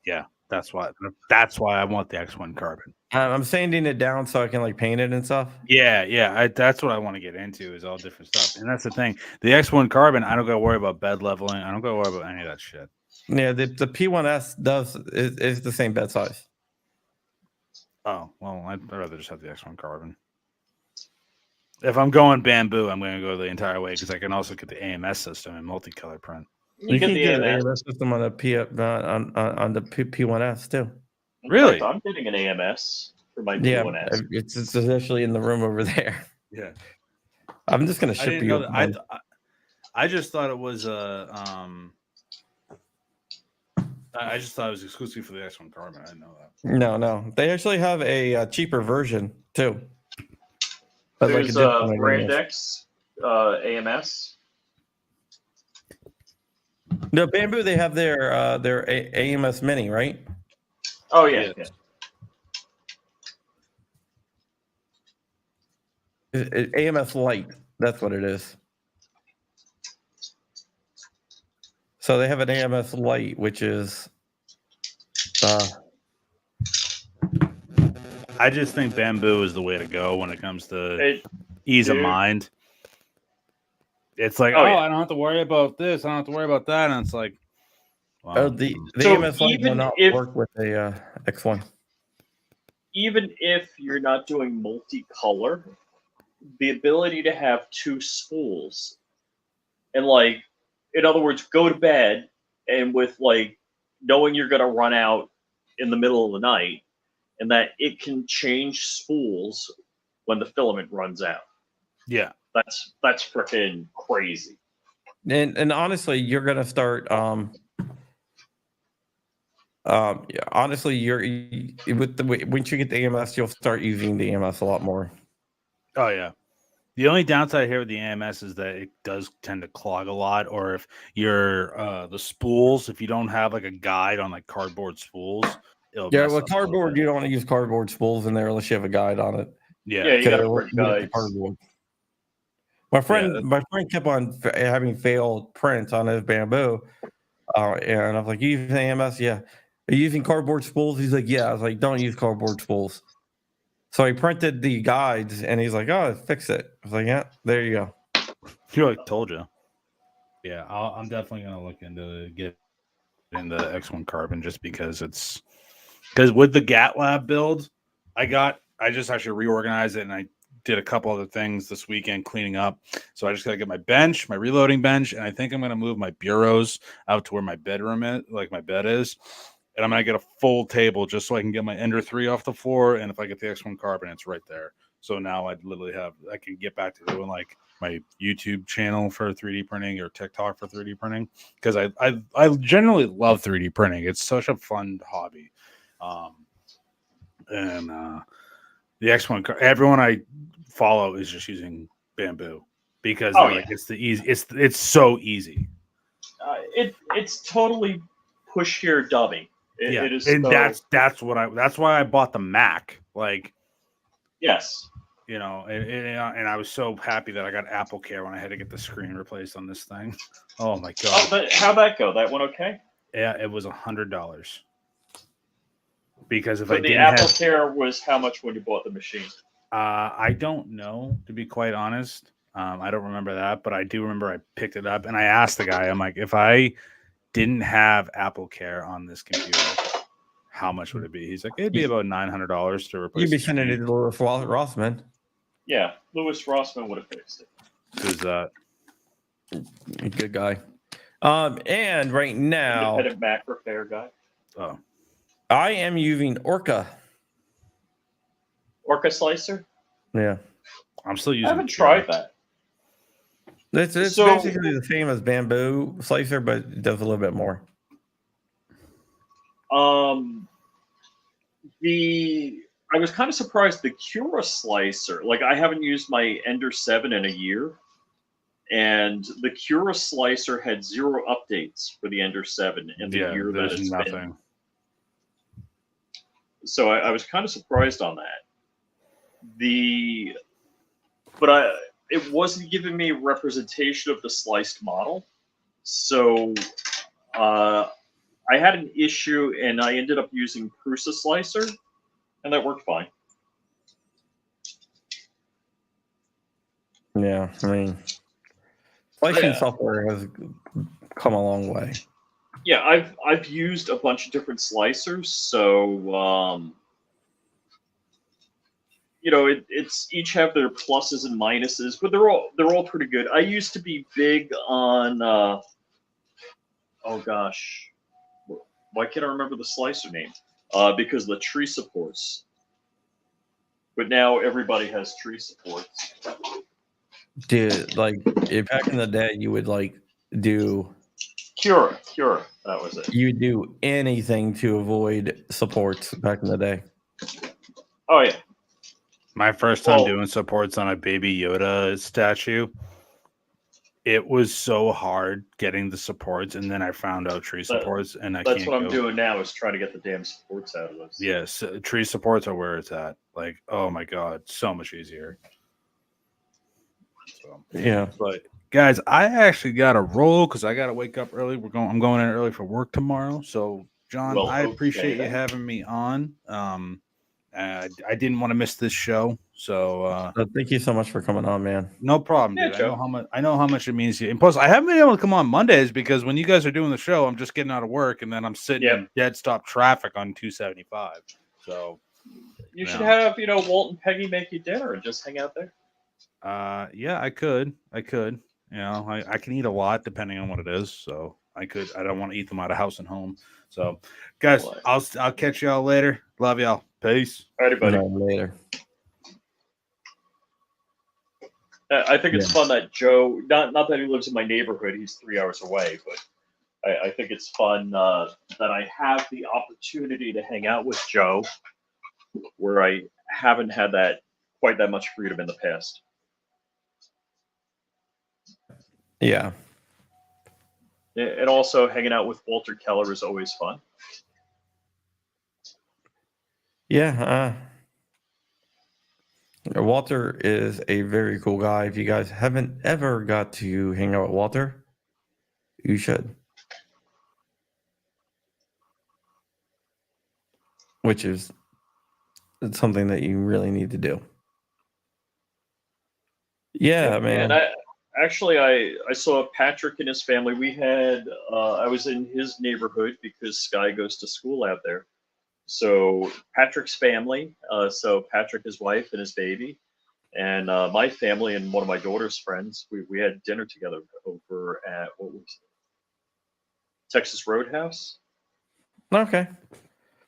Yeah, that's why I want the X1 carbon. I'm sanding it down so I can like paint it and stuff. Yeah. That's what I want to get into is all different stuff. And that's the thing. The X1 carbon, I don't got to worry about bed leveling. I don't got to worry about any of that shit. Yeah, the P1S is the same bed size. Oh, well, I'd rather just have the X1 carbon. If I'm going Bamboo, I'm going to go the entire way because I can also get the AMS system and multicolor print. You get can the get an AMS. AMS system on the on the P1S too. In Really? fact, I'm getting an AMS for my Yeah, P1S. it's actually in the room over there. Yeah. I'm just gonna I ship didn't you. know that. one. I just thought it was I just thought it was exclusive for the X1 carbon. I didn't know that. No, they actually have a cheaper version too. But There's different one, Brand yes. X AMS. No, Bamboo. They have their AMS Mini, right? Oh yeah. AMS Lite. That's what it is. So they have an AMS Lite, which is I just think Bamboo is the way to go when it comes to It, ease of dude. mind. It's like, Oh, yeah. I don't have to worry about this. I don't have to worry about that. And it's like, wow. the So AMS Lite will even not if- work with the X1. even if you're not doing multicolor, the ability to have 2 spools and like, in other words, go to bed and with like knowing you're gonna run out in the middle of the night, and that it can change spools when the filament runs out. yeah. That's freaking crazy. And honestly, you're gonna start. Yeah, honestly, with the once you get the EMS, you'll start using the EMS a lot more. Oh yeah. The only downside here with the AMS is that it does tend to clog a lot, or if you're the spools, if you don't have like a guide on like cardboard spools, it'll Yeah, mess with up a little cardboard, bit. you don't want to use cardboard spools in there unless you have a guide on it. Yeah. Yeah, you got to Because print you get the guides. cardboard. My friend kept on having failed prints on his bamboo, and I was like, "You using AMS? Yeah. Are you using cardboard spools?" He's like, "Yeah." I was like, "Don't use cardboard spools." So he printed the guides, and he's like, "Oh, fix it." I was like, "Yeah, there you go." You like told you. Yeah, I'm definitely gonna look into get into X1 Carbon just because with the GatLab build, I just actually reorganized it and I did a couple other things this weekend cleaning up. So I just gotta get my bench, my reloading bench, and I think I'm gonna move my bureaus out to where my bedroom is, like my bed is. And I'm gonna get a full table just so I can get my Ender 3 off the floor. And if I get the X1 Carbon, it's right there. So now I can get back to doing like my YouTube channel for 3D printing or TikTok for 3D printing because I generally love 3D printing. It's such a fun hobby. The X1 everyone I follow is just using bamboo because it's the easy. It's so easy. It's totally push here dummy. It is, and so, that's why I bought the Mac. Like, yes. you know, and I was so happy that I got Apple Care when I had to get the screen replaced on this thing. Oh my god! How'd that go? That went okay? Yeah, it was $100. Because if So I the didn't Apple have, Care was how much when you bought the machine? I don't know, to be quite honest. I don't remember that, but I do remember I picked it up and I asked the guy, I'm like, if I didn't have Apple Care on this computer, how much would it be? He's like, it'd be about $900 to replace. You'd be the sending it screen. to Louis Rossman. Yeah, Louis Rossman would have fixed it. Who's that? Good guy. And right now, Independent Mac repair guy. Oh, I am using Orca. Orca Slicer? Yeah, I'm still using. I haven't tried that. it's So- basically the same as bamboo slicer, but it does a little bit more. I was kind of surprised the Cura Slicer. Like, I haven't used my Ender 7 in a year, and the Cura Slicer had 0 updates for the Ender 7 in the year that there's it's nothing. been. So I was kind of surprised on that. It wasn't giving me representation of the sliced model. So I had an issue, and I ended up using Prusa Slicer, and that worked fine. Yeah, I mean, slicing software has come a long way. Yeah, I've used a bunch of different slicers, so it's each have their pluses and minuses, but they're all pretty good. I used to be big on oh gosh, why can't I remember the slicer name? Because of the tree supports. But now everybody has tree supports. Dude, like back in the day, you would do Cura, that was it. you would do anything to avoid supports back in the day. Oh yeah. My first time Well- doing supports on a Baby Yoda statue, it was so hard getting the supports, and then I found out tree supports, and I That's can't what I'm go. doing now is trying to get the damn supports out of this. Yes, tree supports are where it's at. Like, oh my god, so much easier. So, Yeah. but guys, I actually got to roll because I got to wake up early. I'm going in early for work tomorrow. So, John, Well, I okay appreciate you then. having me on. I didn't want to miss this show, so Thank you so much for coming on, man. no problem, Yeah, dude. Joe. I know how much it means to you. And plus, I haven't been able to come on Mondays because when you guys are doing the show, I'm just getting out of work and then I'm sitting in dead stop traffic on 275. So You should have, Walt and Peggy make you dinner and just hang out there. yeah, I could. I can eat a lot depending on what it is. So I don't want to eat them out of house and home. So guys, I'll catch y'all later. Love y'all. Peace. All right, buddy. Later. I think it's fun that Joe, not that he lives in my neighborhood, he's 3 hours away, but I think it's fun that I have the opportunity to hang out with Joe, where I haven't had that quite that much freedom in the past. Yeah. And also hanging out with Walter Keller is always fun. Yeah. Walter is a very cool guy. If you guys haven't ever got to hang out with Walter, you should. Which is something that you really need to do. Yeah, man. And I saw Patrick and his family. We had I was in his neighborhood because Sky goes to school out there. So Patrick's family, so Patrick, his wife, and his baby, and my family and one of my daughter's friends. We had dinner together over at what was it? Texas Roadhouse. Okay.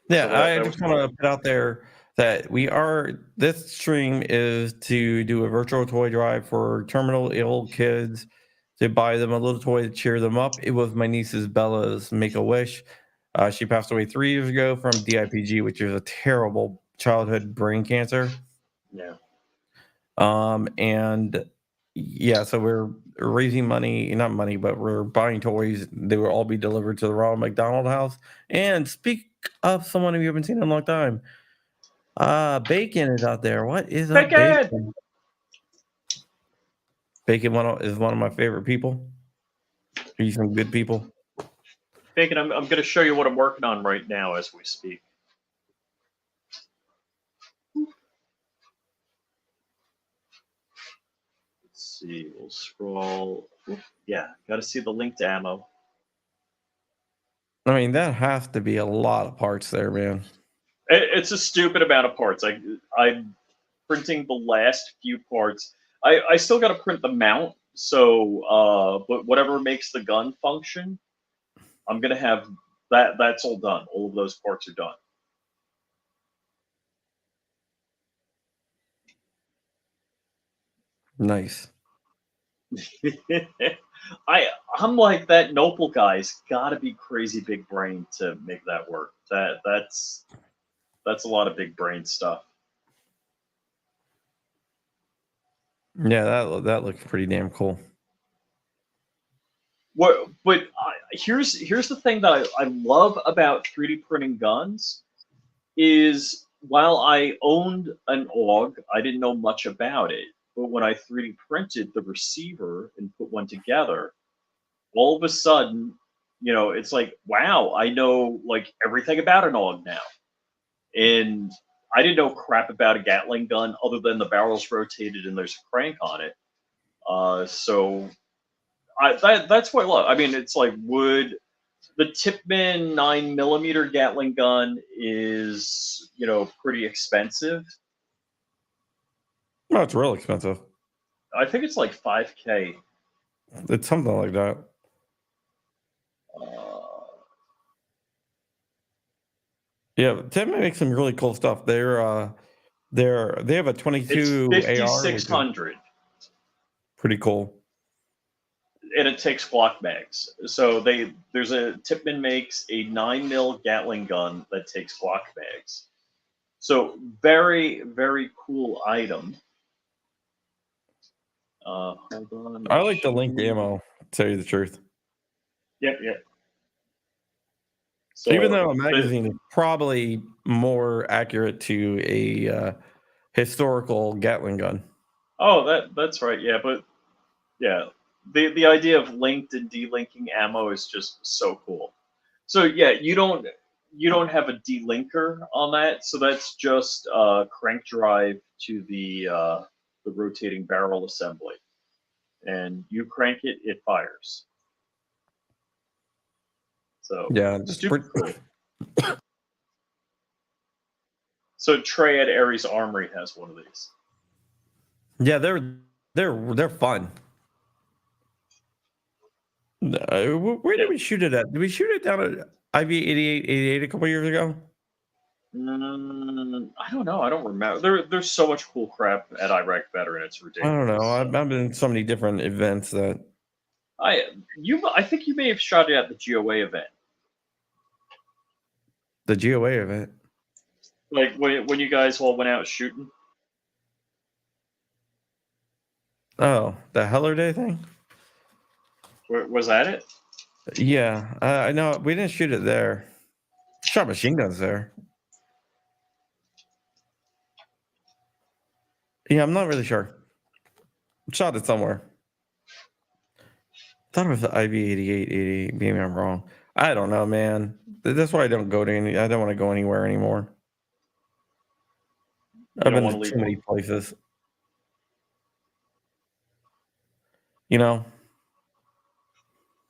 Yeah, So that I was just want to put out there that this stream is to do a virtual toy drive for terminal ill kids, to buy them a little toy to cheer them up. It was my niece's Bella's Make-A-Wish. She passed away 3 years ago from DIPG, which is a terrible childhood brain cancer. Yeah. And yeah, so we're raising money, not money, but we're buying toys. They will all be delivered to the Ronald McDonald House. And speak of someone who you haven't seen in a long time, Bacon is out there. What is up, Bacon? Bacon is one of my favorite people. He's some good people. Bacon, I'm going to show you what I'm working on right now as we speak. Let's see, we'll scroll. Yeah, got to see the linked ammo. I mean, that has to be a lot of parts there, man. It's a stupid amount of parts. I'm printing the last few parts. I still got to print the mount. So, but whatever makes the gun function, I'm gonna have that. That's all done. All of those parts are done. Nice. I'm like, that Nopal guy's got to be crazy big brain to make that work. That's a lot of big brain stuff. Yeah, that looks pretty damn cool. But here's the thing that I love about 3D printing guns is, while I owned an AUG, I didn't know much about it. But when I 3D printed the receiver and put one together, all of a sudden, it's like, wow, I know like everything about an AUG now. And I didn't know crap about a Gatling gun other than the barrel's rotated and there's a crank on it. So that's what I love. I mean, it's like, would the Tippmann 9mm Gatling gun is, pretty expensive. No, it's real expensive. I think it's like $5,000. It's something like that. Yeah, Tippmann makes some really cool stuff. They have a 22 It's AR. 5600. Pretty cool. And it takes Glock mags. So there's a Tippmann makes a 9mm Gatling gun that takes Glock mags. So very, very cool item. Hold on. I like the linked ammo, to tell you the truth. Yep. So, even though a magazine is probably more accurate to a historical Gatling gun. Oh, that's right. Yeah, but yeah, the idea of linked and delinking ammo is just so cool. So yeah, you don't have a delinker on that, so that's just a crank drive to the rotating barrel assembly, and you crank it, it fires. So Yeah, super cool. So Trey at Ares Armory has one of these. Yeah, they're fun. Where did we shoot it at? Did we shoot it down at IV 8888 a couple years ago? I don't know. I don't remember. There's so much cool crap at Iraq Veteran. It's I ridiculous. don't know. I've been in so many different events that I think you may have shot it at the GOA event, the GOA event. like when you guys all went out shooting. Oh, the Heller Day thing? Was that it? Yeah, I know. We didn't shoot it there. Shot machine guns there. Yeah, I'm not really sure. Shot it somewhere. Thought it was the IB8880. Maybe I'm wrong. I don't know, man. That's why I don't go to any. I don't want to go anywhere anymore. I've don't been wanna to leave too many home? places. You know,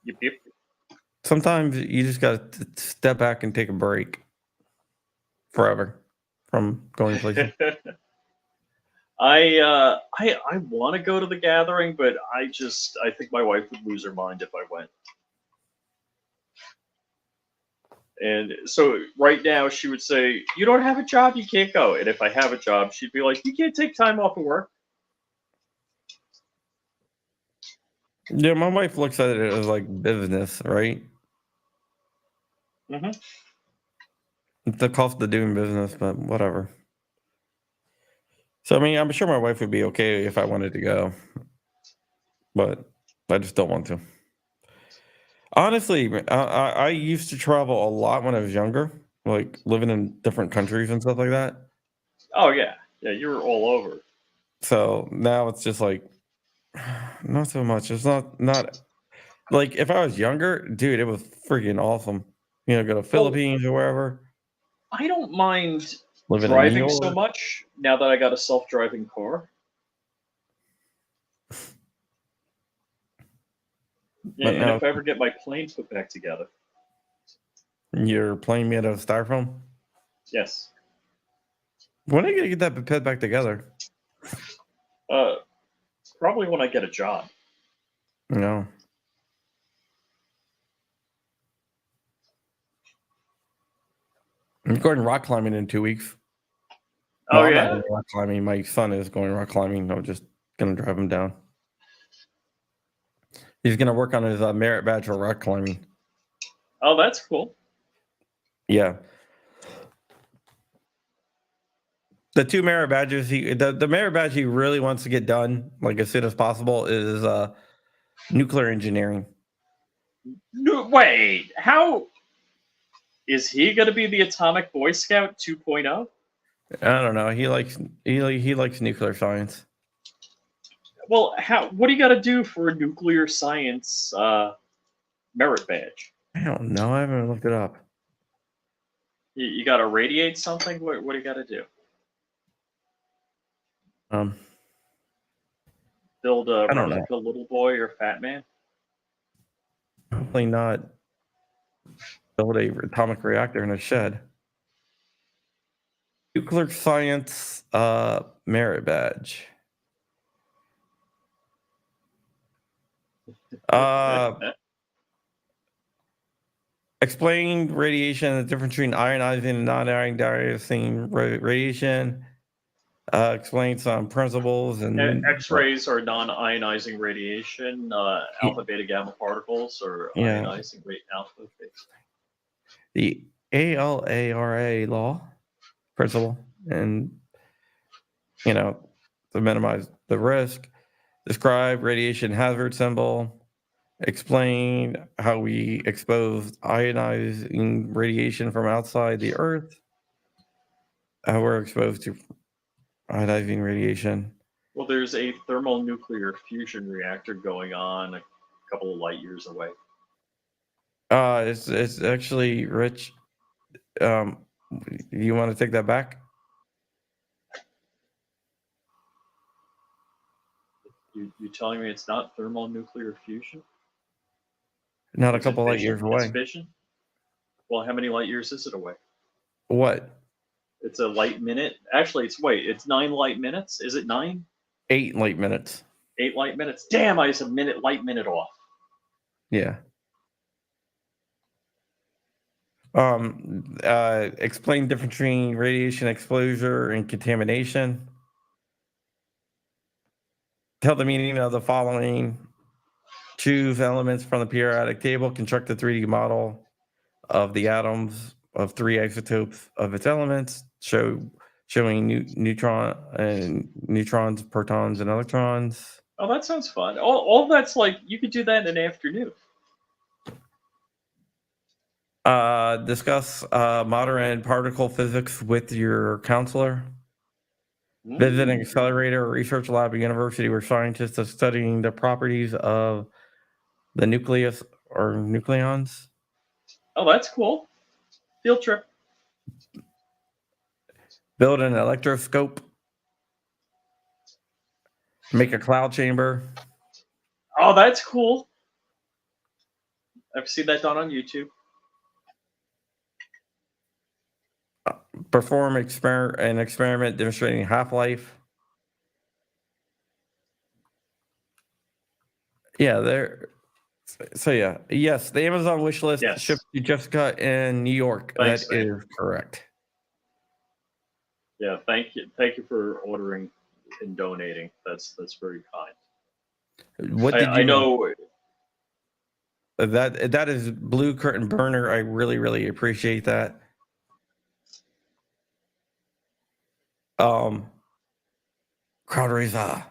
Yep. sometimes you just got to step back and take a break forever from going places. I want to go to the gathering, but I think my wife would lose her mind if I went. And so right now she would say, "You don't have a job, you can't go." And if I have a job, she'd be like, "You can't take time off of work." Yeah, my wife looks at it as like business, right? Mhm. It's the cost of doing business, but whatever. So I mean, I'm sure my wife would be okay if I wanted to go, but I just don't want to. Honestly, I used to travel a lot when I was younger, like living in different countries and stuff like that. Oh yeah, you were all over. So now it's just like not so much. It's not like if I was younger, dude, it was freaking awesome. You know, go to Philippines or wherever. I don't mind Living in New driving so York. much now that I got a self-driving car. Yeah, But and now if I ever get my plane put back together, you're playing me out of styrofoam. yes. When are you gonna get that pet back together? Probably when I get a job. No. I'm going rock climbing in 2 weeks. Oh I'm not yeah. going rock climbing. My son is going rock climbing. I'm just gonna drive him down. He's gonna work on his merit badge for rock climbing. Oh, that's cool. Yeah. The two merit badges the merit badge he really wants to get done like as soon as possible is nuclear engineering. No, wait, how is he going to be the Atomic Boy Scout 2.0? I don't know. He likes nuclear science. Well, what do you got to do for a nuclear science merit badge? I don't know. I haven't looked it up. You got to radiate something? What do you got to do? Build a I don't know. replica Little Boy or Fat Man? Probably not build a atomic reactor in a shed. Nuclear science merit badge. Explain radiation, the difference between ionizing and non-ionizing radiation. Explain some principles and X-rays are non-ionizing radiation. Alpha, beta, gamma particles are ionizing alpha, beta. The ALARA law principle, and to minimize the risk. Describe radiation hazard symbol. Explain how we expose ionizing radiation from outside the Earth. How we're exposed to ionizing radiation. Well, there's a thermonuclear fusion reactor going on a couple of light years away. It's actually Rich. You want to take that back? You telling me it's not thermonuclear fusion? Not a couple light years away. It's fission? Well, how many light years is it away? What? It's a light minute. Actually, it's 9 light minutes. Is it 9? 8 light minutes. 8 light minutes. Damn, I was a light minute off. Yeah. Explain difference between radiation exposure and contamination. Tell the meaning of the following. Choose elements from the periodic table. Construct a 3D model of the atoms of 3 isotopes of its elements. Showing neutrons, protons, and electrons. Oh, that sounds fun. All that's like you could do that in an afternoon. Discuss modern particle physics with your counselor. Visit an accelerator or research lab at university where scientists are studying the properties of the nucleus or nucleons. Oh, that's cool. Field trip. Build an electroscope. Make a cloud chamber. Oh, that's cool. I've seen that done on YouTube. Perform an experiment demonstrating half-life. Yeah, there. So yeah, yes, the Amazon wish list Yes. shipped to Jessica in New York. Thanks, That man. is correct. Yeah, thank you for ordering and donating. That's very kind. What did you I know. that is Blue Curtain Burner. I really appreciate that. Crowd raiser.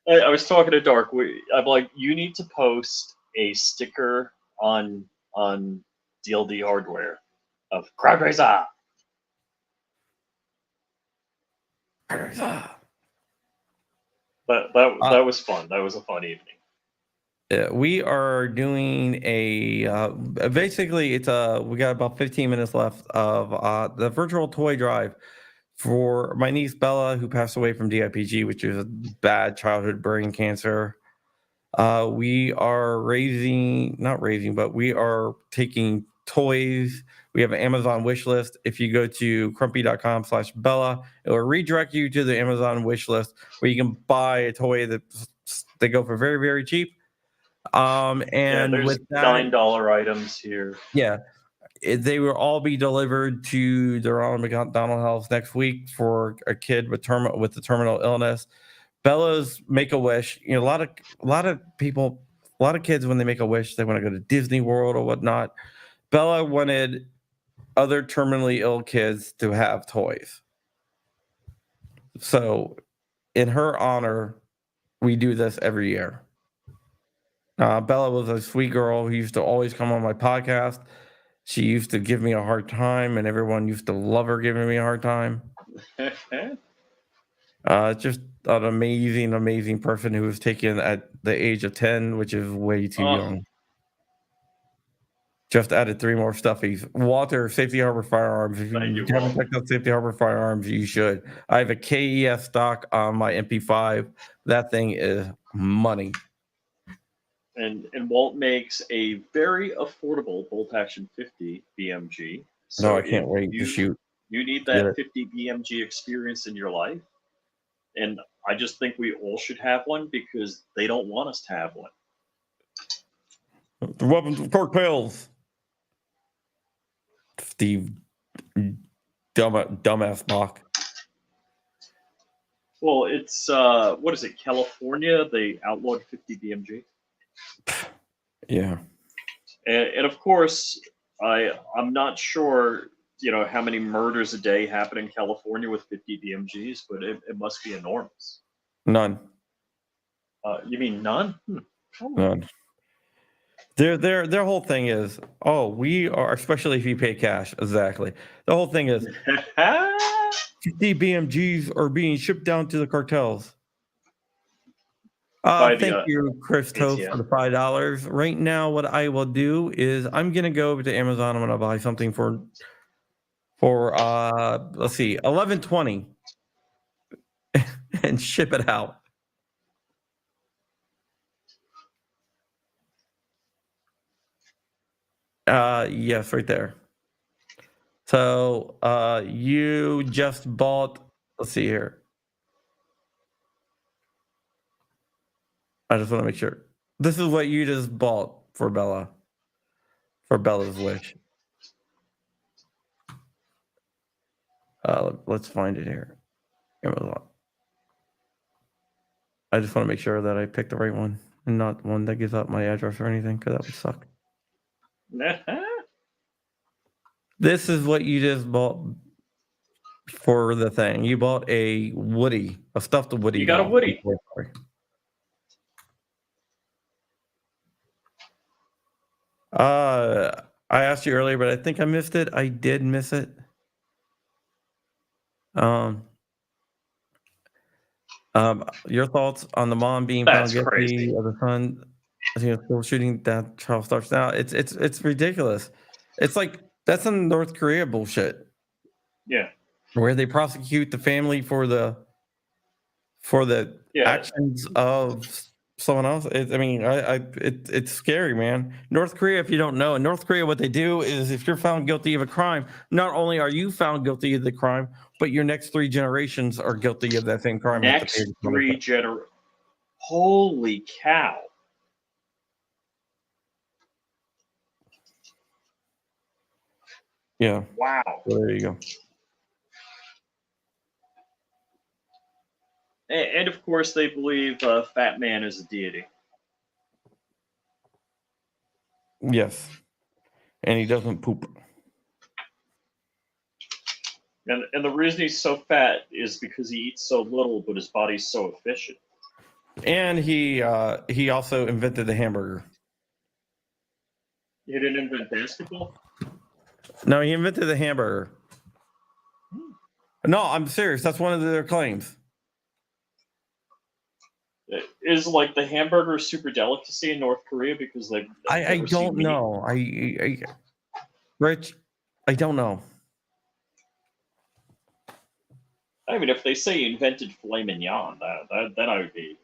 I was talking to Dark. I'm like, you need to post a sticker on DLD hardware of Crowd Raiser. Crowd raiser. That was fun. That was a fun evening. We are doing a basically we got about 15 minutes left of the virtual toy drive for my niece Bella, who passed away from DIPG, which is a bad childhood brain cancer. We are but we are taking toys. We have an Amazon wish list. If you go to crumpy.com/Bella, it will redirect you to the Amazon wish list where you can buy a toy that they go for very cheap. And There's with that, $9 items here. yeah, they will all be delivered to the Ronald McDonald House next week for a kid with the terminal illness. Bella's Make-A-Wish. You know, a lot of people, a lot of kids when they make a wish, they want to go to Disney World or whatnot. Bella wanted other terminally ill kids to have toys. So, in her honor, we do this every year. Bella was a sweet girl who used to always come on my podcast. She used to give me a hard time, and everyone used to love her giving me a hard time. Just an amazing person who was taken at the age of 10, which is way too young. Just added 3 more stuffies. Walter, Safety Harbor Firearms. If Thank you, you haven't Walter. checked out Safety Harbor Firearms, you should. I have a KES stock on my MP5. That thing is money. And Walt makes a very affordable bolt action 50 BMG. No, I if can't wait to shoot. You need Yeah. that 50 BMG experience in your life. And I just think we all should have one because they don't want us to have one. The weapons of Cork Pills. Steve, dumbass Bach. Well, it's what is it? California, they outlawed 50 BMG. Yeah. And of course, I'm not sure, how many murders a day happen in California with 50 BMGs, but it must be enormous. None. You mean none? None. Their whole thing is, we are, especially if you pay cash. Exactly. The whole thing is 50 BMGs are being shipped down to the cartels. By the, Thank you, Chris Toth, ATM. for the $5. Right now, what I will do is I'm gonna go over to Amazon. I'm gonna buy something for let's see, $11.20 and ship it out. Yes, right there. So you just bought, let's see here. I just want to make sure. This is what you just bought for Bella. for Bella's wish. Let's find it here. Amazon. I just want to make sure that I picked the right one and not one that gives out my address or anything, because that would suck. This is what you just bought for the thing. You bought a Woody, a stuffed Woody. You got a doll. Woody. I asked you earlier, but I think I missed it. I did miss it. Your thoughts on the mom being That's found guilty crazy. of the son, school shooting that child starts now? It's ridiculous. It's like that's some North Korea bullshit Yeah. where they prosecute the family for the Yeah. actions of someone else. It's scary, man. North Korea, if you don't know, in North Korea, what they do is if you're found guilty of a crime, not only are you found guilty of the crime, but your next 3 generations are guilty of that same crime. Next 3 generations. Holy cow. Yeah. Wow. So there you go. And of course, they believe Fat Man is a deity. Yes. And he doesn't poop. And the reason he's so fat is because he eats so little, but his body's so efficient. And he also invented the hamburger. He didn't invent basketball? No, he invented the hamburger. No, I'm serious. That's one of their claims. Is like the hamburger a super delicacy in North Korea because they? I don't know. Rich, I don't know. I mean, if they say he invented filet mignon, then I would be,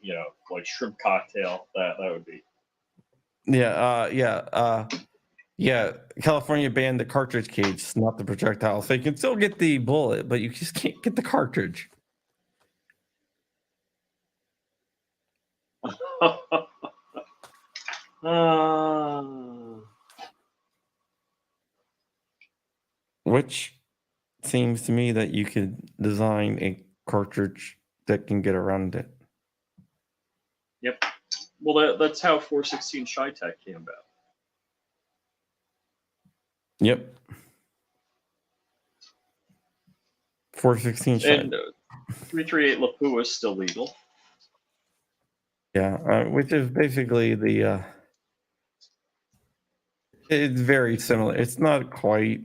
like shrimp cocktail. That would be. Yeah. California banned the cartridge cage, not the projectile. So you can still get the bullet, but you just can't get the cartridge. Which seems to me that you could design a cartridge that can get around it. Yep. Well, that's how 416 Shy-Tech came about. Yep. 416 shot. And 338 Lapua is still legal. Yeah, which is basically the. It's very similar. It's not quite,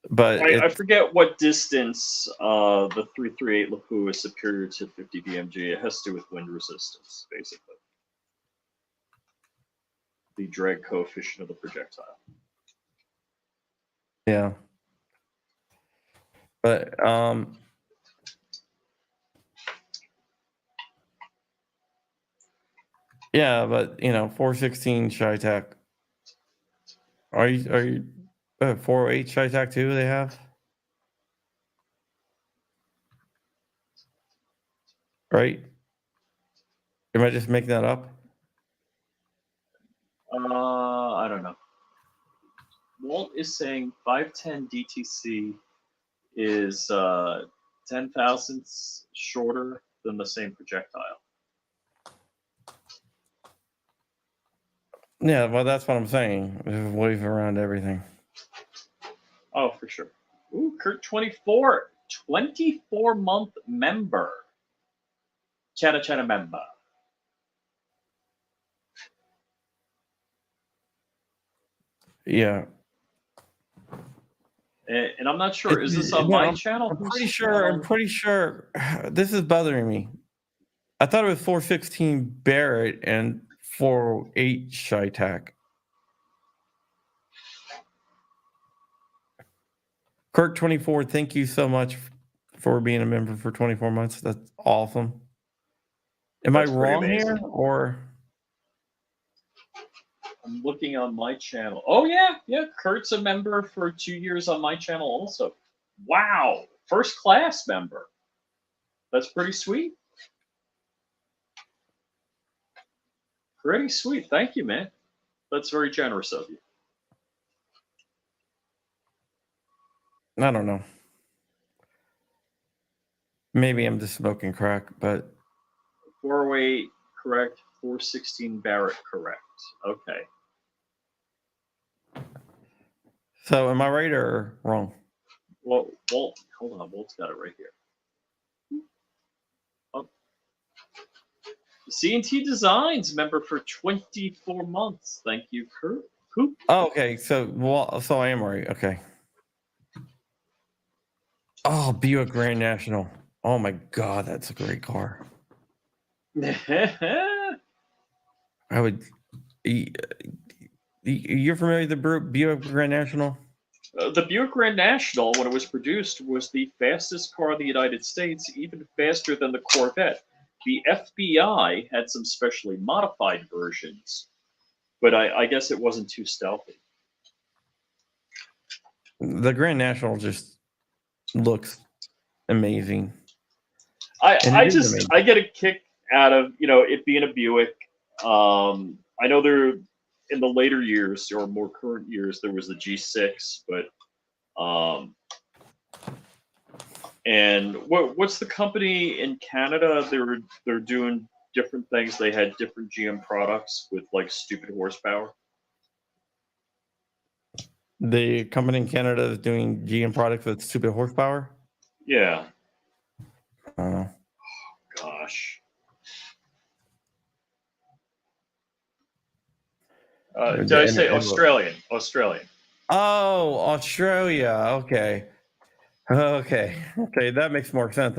but I forget what distance the 338 Lapua is superior to 50 BMG. It has to do with wind resistance, basically. The drag coefficient of the projectile. yeah. But yeah, but 416 Shy-Tech. Are you 408 Shy-Tech too? They have, right? Am I just making that up? I don't know. Walt is saying 510 DTC is 10 thousandths shorter than the same projectile. Yeah, well, that's what I'm saying. Just wave around everything. Oh, for sure. Ooh, Kurt 24-month member. Chata member. Yeah. And I'm not sure. Is this on my channel? I'm pretty sure this is bothering me. I thought it was 416 Barrett and 408 Shy-Tech. Kirk 24, thank you so much for being a member for 24 months. That's awesome. Am That's I pretty wrong amazing. here, or? I'm looking on my channel. Oh, yeah. Kurt's a member for 2 years on my channel also. Wow. First class member. That's pretty sweet. Pretty sweet. Thank you, man. That's very generous of you. I don't know. Maybe I'm just smoking crack, but 408 correct. 416 Barrett correct. Okay. so am I right or wrong? Well, Walt, hold on. Walt's got it right here. Oh. C&T Designs member for 24 months. Thank you, Kurt. Coop. Oh, okay. So I am right. Okay. Oh, Buick Grand National. Oh my God, that's a great car. I would. You're familiar with the Buick Grand National? The Buick Grand National, when it was produced, was the fastest car in the United States, even faster than the Corvette. The FBI had some specially modified versions, but I guess it wasn't too stealthy. The Grand National just looks amazing. I it is amazing. I get a kick out of it being a Buick. I know there in the later years or more current years there was the G6, but and what's the company in Canada? They're doing different things. They had different GM products with like stupid horsepower. The company in Canada is doing GM products with stupid horsepower. Yeah. Uh, Gosh. Or Did the- I say and- Australian? Australian. Oh, Australia. Okay. Okay, that makes more sense.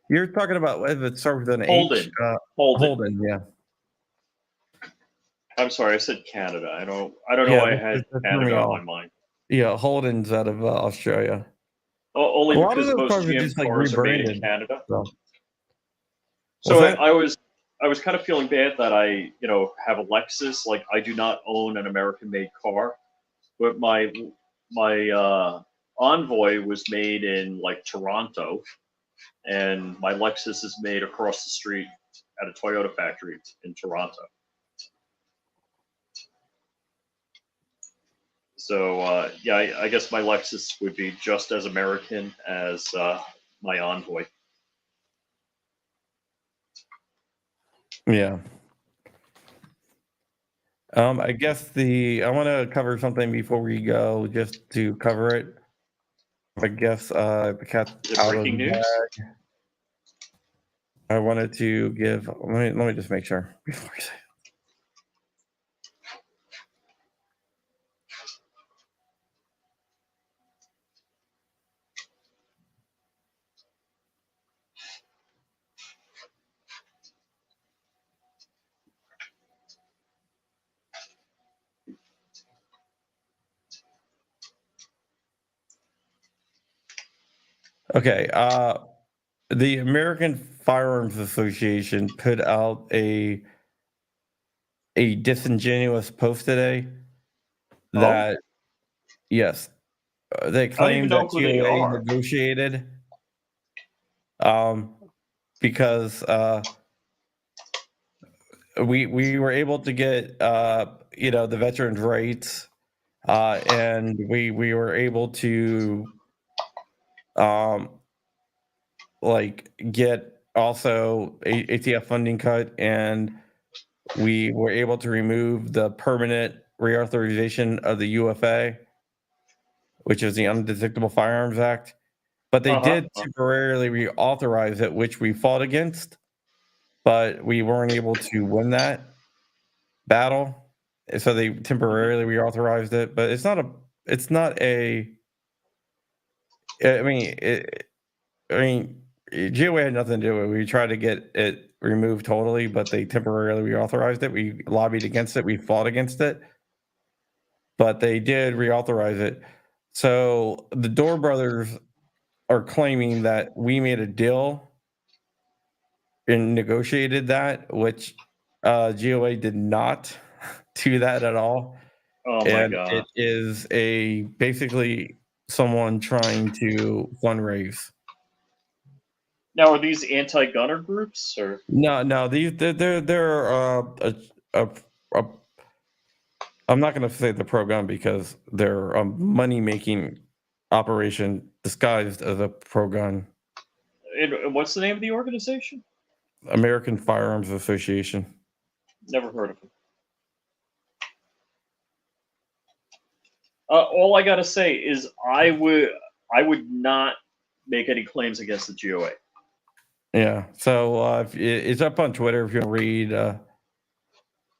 You're talking about if it starts with an Holden. H. Holden. Holden, yeah. I'm sorry, I said Canada. I don't know Yeah, why I that- had that threw me Canada on my off. mind. Yeah, Holden's out of Australia. Only A lot of because those most cars are GM just, like, cars are made in rebranded. Canada. So, So What's that? I was kind of feeling bad that I have a Lexus. Like I do not own an American-made car, but my Envoy was made in like Toronto, and my Lexus is made across the street at a Toyota factory in Toronto. So yeah, I guess my Lexus would be just as American as my Envoy. yeah. I guess I want to cover something before we go, just to cover it. I guess the cat's Is it out of breaking the news? bag. I wanted to give. Let me just make sure before I say. Okay. The American Firearms Association put out a disingenuous post today Oh? that yes, they even claim know that who they GOA are. negotiated because we were able to get the veterans rights, and we were able to like get also ATF funding cut, and we were able to remove the permanent reauthorization of the UFA, which is the Undetectable Firearms Act. But they did temporarily reauthorize it, which we fought against, but we weren't able to win that battle. So they temporarily reauthorized it, but it's not a. I mean, GOA had nothing to do with it. We tried to get it removed totally, but they temporarily reauthorized it. We lobbied against it. We fought against it, but they did reauthorize it. So the Door Brothers are claiming that we made a deal and negotiated that, which GOA did not do that at all. Oh my And god. it is basically someone trying to fundraise. Now, are these anti-gunner groups or? No, they're a I'm not going to say the pro gun because they're a money making operation disguised as a pro gun. And what's the name of the organization? American Firearms Association. Never heard of it. All I gotta say is I would not make any claims against the GOA. Yeah. So it's up on Twitter if you want to read.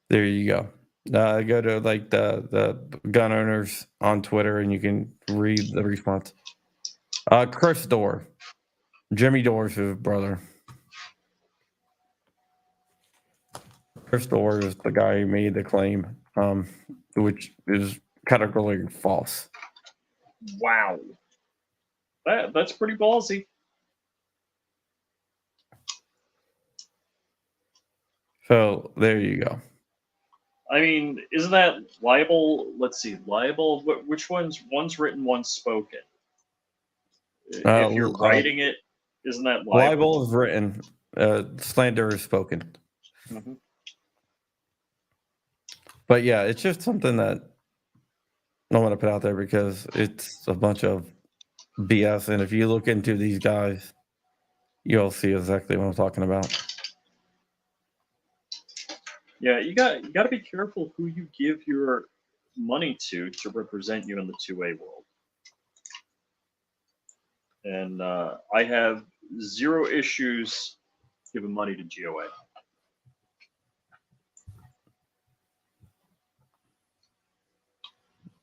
There you go. Go to like the gun owners on Twitter and you can read the response. Chris Dorr, Jimmy Dorr's brother. Chris Dorr is the guy who made the claim, which is categorically false. Wow, that's pretty ballsy. So there you go. I mean, isn't that libel? Let's see, libel. Which one's written, one's spoken? If you're writing it, isn't that libel? Libel is written. Slander is spoken. Mhm. But yeah, it's just something that I want to put out there because it's a bunch of BS. And if you look into these guys, you'll see exactly what I'm talking about. Yeah, you got to be careful who you give your money to represent you in the 2A world. And I have zero issues giving money to GOA.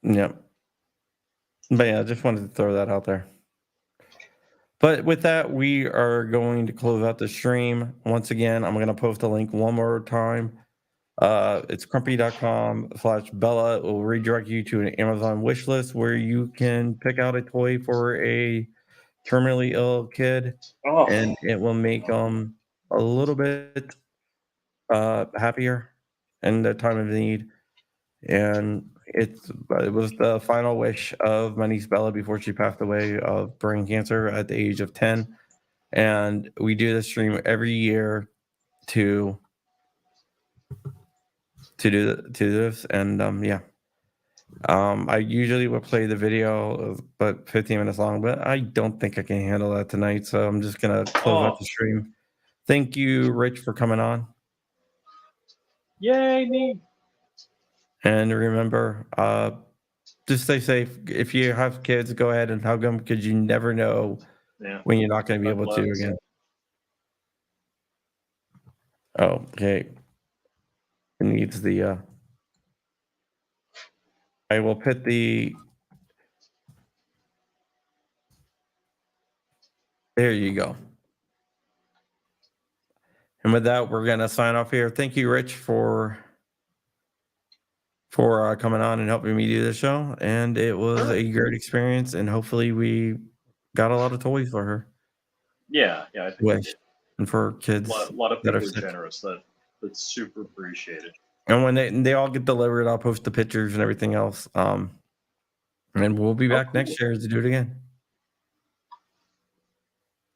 Yep. But yeah, I just wanted to throw that out there. But with that, we are going to close out the stream. Once again, I'm going to post a link one more time. It's crumpy.com/Bella. It will redirect you to an Amazon wish list where you can pick out a toy for a terminally ill kid, Oh, and it will make them a little bit happier in the time of need. And it was the final wish of my niece Bella before she passed away of brain cancer at the age of 10. And we do this stream every year to do this. And I usually would play the video, but 15 minutes long, but I don't think I can handle that tonight. So I'm just going to close out the stream. Thank you, Rich, for coming on. yay me! And remember, just stay safe. If you have kids, go ahead and hug them because you never know Yeah. when you're not going to be Hug able to loads. again. Oh, okay. It needs the. I will put the. There you go. And with that, we're going to sign off here. Thank you, Rich, for coming on and helping me do this show. And it was a great experience. And hopefully we got a lot of toys for her. Yeah, I think we Wish. did. And for kids. A lot of that people are are sick. generous. That's super appreciated. And when they all get delivered, I'll post the pictures and everything else. And we'll be back next year to do it again.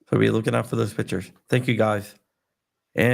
So be looking out for those pictures. Thank you, guys. And